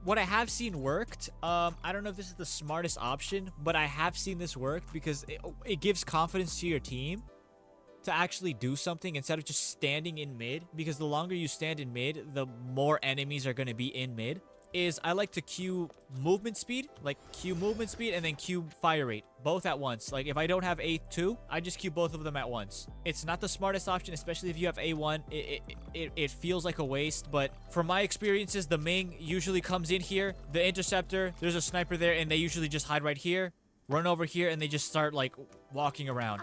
What I have seen worked, I don't know if this is the smartest option, but I have seen this work because it gives confidence to your team to actually do something instead of just standing in mid, because the longer you stand in mid, the more enemies are gonna be in mid. Is I like to queue movement speed, and then queue fire rate, both at once. Like if I don't have A2, I just queue both of them at once. It's not the smartest option, especially if you have A1. It feels like a waste, but from my experiences, the Ming usually comes in here, the interceptor, there's a sniper there, and they usually just hide right here, run over here, and they just start like walking around.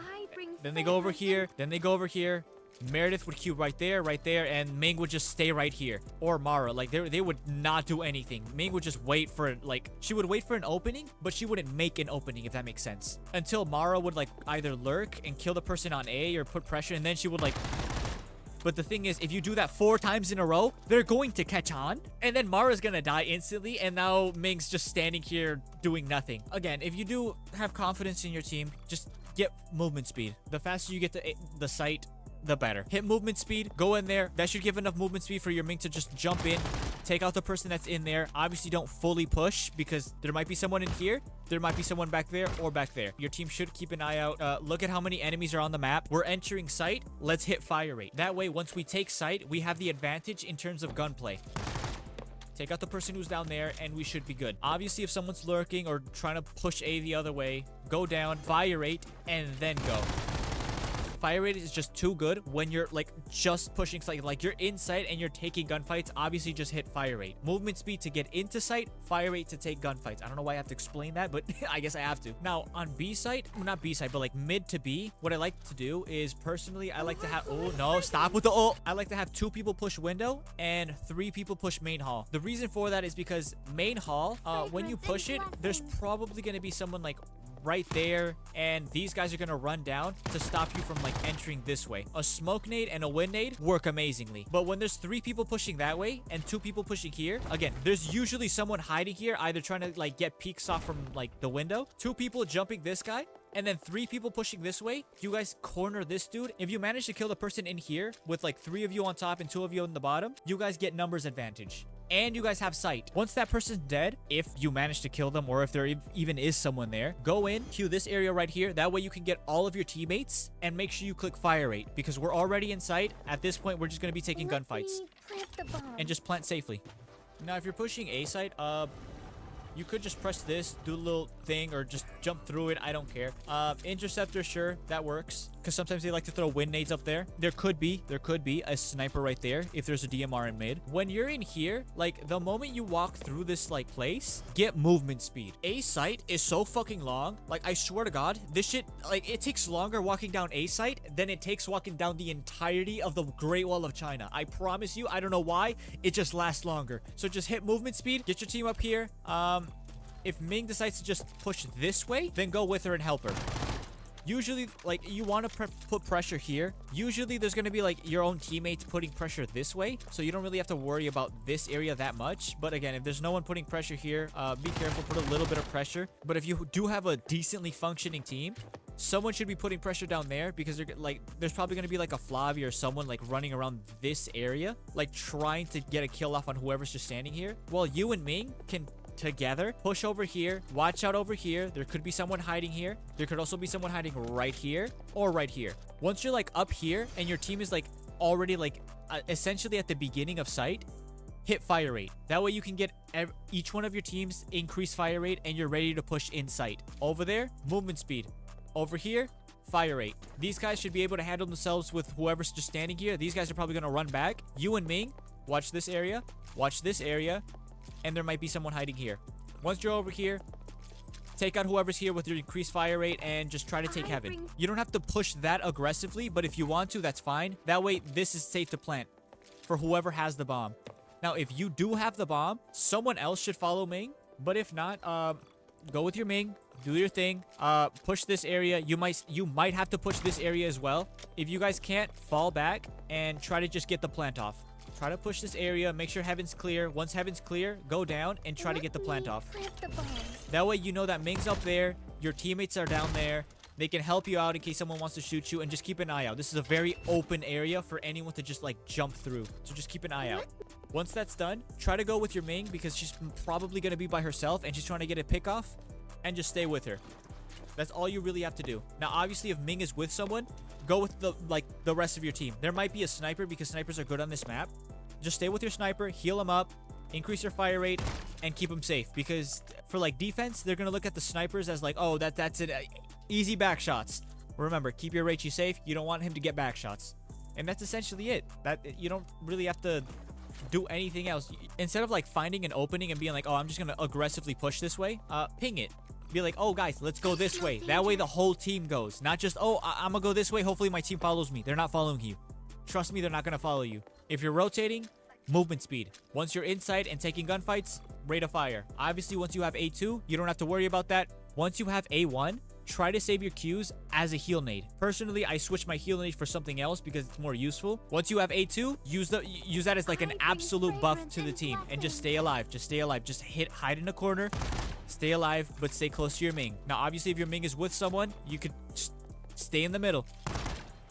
Then they go over here, Meredith would queue right there, and Ming would just stay right here. Or Mara, like they would not do anything. Ming would just wait for, like, she would wait for an opening, but she wouldn't make an opening, if that makes sense. Until Mara would like either lurk and kill the person on A or put pressure, and then she would like... But the thing is, if you do that 4 times in a row, they're going to catch on, and then Mara's gonna die instantly, and now Ming's just standing here doing nothing. Again, if you do have confidence in your team, just get movement speed. The faster you get to the site, the better. Hit movement speed, go in there. That should give enough movement speed for your Ming to just jump in, take out the person that's in there. Obviously, don't fully push because there might be someone in here, there might be someone back there or back there. Your team should keep an eye out. Look at how many enemies are on the map. We're entering site. Let's hit fire rate. That way, once we take site, we have the advantage in terms of gunplay. Take out the person who's down there, and we should be good. Obviously, if someone's lurking or trying to push A the other way, go down, fire rate, and then go. Fire rate is just too good when you're like just pushing sight, like you're in sight and you're taking gunfights. Obviously, just hit fire rate. Movement speed to get into sight, fire rate to take gunfights. I don't know why I have to explain that, but I guess I have to. Now on B site, well, not B site, but like mid to B, what I like to do is personally, I like to have, oh no, stop with the ult. I like to have 2 people push window and 3 people push main hall. The reason for that is because main hall, when you push it, there's probably going to be someone like right there, and these guys are gonna run down to stop you from like entering this way. A smoke nade and a wind nade work amazingly, but when there's 3 people pushing that way and 2 people pushing here, again, there's usually someone hiding here, either trying to like get peeks off from like the window, 2 people jumping this guy, and then 3 people pushing this way. You guys corner this dude. If you manage to kill the person in here with like 3 of you on top and 2 of you on the bottom, you guys get numbers advantage. And you guys have sight. Once that person's dead, if you manage to kill them or if there even is someone there, go in, queue this area right here. That way you can get all of your teammates, and make sure you click fire rate because we're already in sight. At this point, we're just going to be taking gunfights. And just plant safely. Now, if you're pushing A site, you could just press this, do a little thing, or just jump through it. I don't care. Interceptor, sure, that works. Because sometimes they like to throw wind nades up there. There could be a sniper right there if there's a DMR in mid. When you're in here, like the moment you walk through this like place, get movement speed. A site is so fucking long. Like I swear to God, this shit, like it takes longer walking down A site than it takes walking down the entirety of the Great Wall of China. I promise you, I don't know why, it just lasts longer. So just hit movement speed, get your team up here. If Ming decides to just push this way, then go with her and help her. Usually, like, you want to put pressure here. Usually, there's going to be, like, your own teammates putting pressure this way. So you don't really have to worry about this area that much. But again, if there's no one putting pressure here, be careful. Put a little bit of pressure. But if you do have a decently functioning team, someone should be putting pressure down there because they're like, there's probably gonna be like a Flavia or someone like running around this area, like trying to get a kill off on whoever's just standing here. While you and Ming can together push over here, watch out over here. There could be someone hiding here. There could also be someone hiding right here or right here. Once you're like up here and your team is like already like essentially at the beginning of sight, hit fire rate. That way you can get each one of your teams increase fire rate and you're ready to push in sight. Over there, movement speed. Over here, fire rate. These guys should be able to handle themselves with whoever's just standing here. These guys are probably going to run back. You and Ming, watch this area, and there might be someone hiding here. Once you're over here, take out whoever's here with your increased fire rate and just try to take heaven. You don't have to push that aggressively, but if you want to, that's fine. That way, this is safe to plant for whoever has the bomb. Now, if you do have the bomb, someone else should follow Ming. But if not, go with your Ming. Do your thing. Push this area. You might have to push this area as well. If you guys can't, fall back and try to just get the plant off. Try to push this area. Make sure heaven's clear. Once heaven's clear, go down and try to get the plant off. That way you know that Ming's up there. Your teammates are down there. They can help you out in case someone wants to shoot you, and just keep an eye out. This is a very open area for anyone to just like jump through. So just keep an eye out. Once that's done, try to go with your Ming because she's probably going to be by herself and she's trying to get a pick off, and just stay with her. That's all you really have to do. Now, obviously, if Ming is with someone, go with the rest of your team. There might be a sniper because snipers are good on this map. Just stay with your sniper, heal him up, increase your fire rate, and keep him safe. Because for like defense, they're gonna look at the snipers as like, oh, that's it, easy back shots. Remember, keep your Raichi safe. You don't want him to get back shots, and that's essentially it. That you don't really have to do anything else. Instead of like finding an opening and being like, oh, I'm just gonna aggressively push this way, ping it. Be like, oh guys, let's go this way. That way the whole team goes, not just, oh, I'm gonna go this way, hopefully my team follows me. They're not following you. Trust me, they're not gonna follow you. If you're rotating, movement speed. Once you're inside and taking gunfights, rate of fire. Obviously, once you have A2, you don't have to worry about that. Once you have A1, try to save your Qs as a heal nade. Personally, I switch my heal nade for something else because it's more useful. Once you have A2, use that as like an absolute buff to the team, and just stay alive. Just stay alive. Just hide in a corner. Stay alive, but stay close to your Ming. Now, obviously, if your Ming is with someone, you could stay in the middle.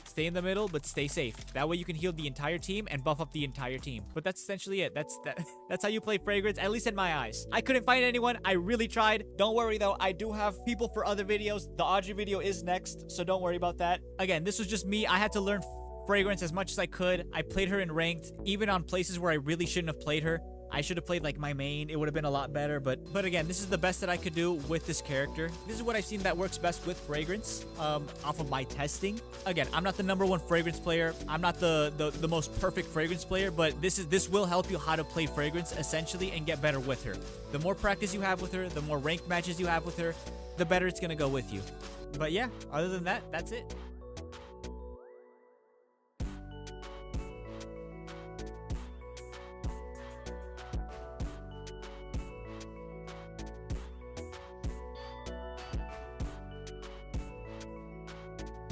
Stay in the middle, but stay safe. That way you can heal the entire team and buff up the entire team. But that's essentially it. That's how you play Fragrance, at least in my eyes. I couldn't find anyone. I really tried. Don't worry, though. I do have people for other videos. The Audrey video is next, so don't worry about that. Again, this was just me. I had to learn Fragrance as much as I could. I played her in ranked, even on places where I really shouldn't have played her. I should have played like my main. It would have been a lot better, but again, this is the best that I could do with this character. This is what I've seen that works best with Fragrance off of my testing. Again, I'm not the #1 Fragrance player. I'm not the most perfect Fragrance player, but this will help you how to play Fragrance essentially and get better with her. The more practice you have with her, the more ranked matches you have with her, the better it's gonna go with you. But yeah, other than that, that's it.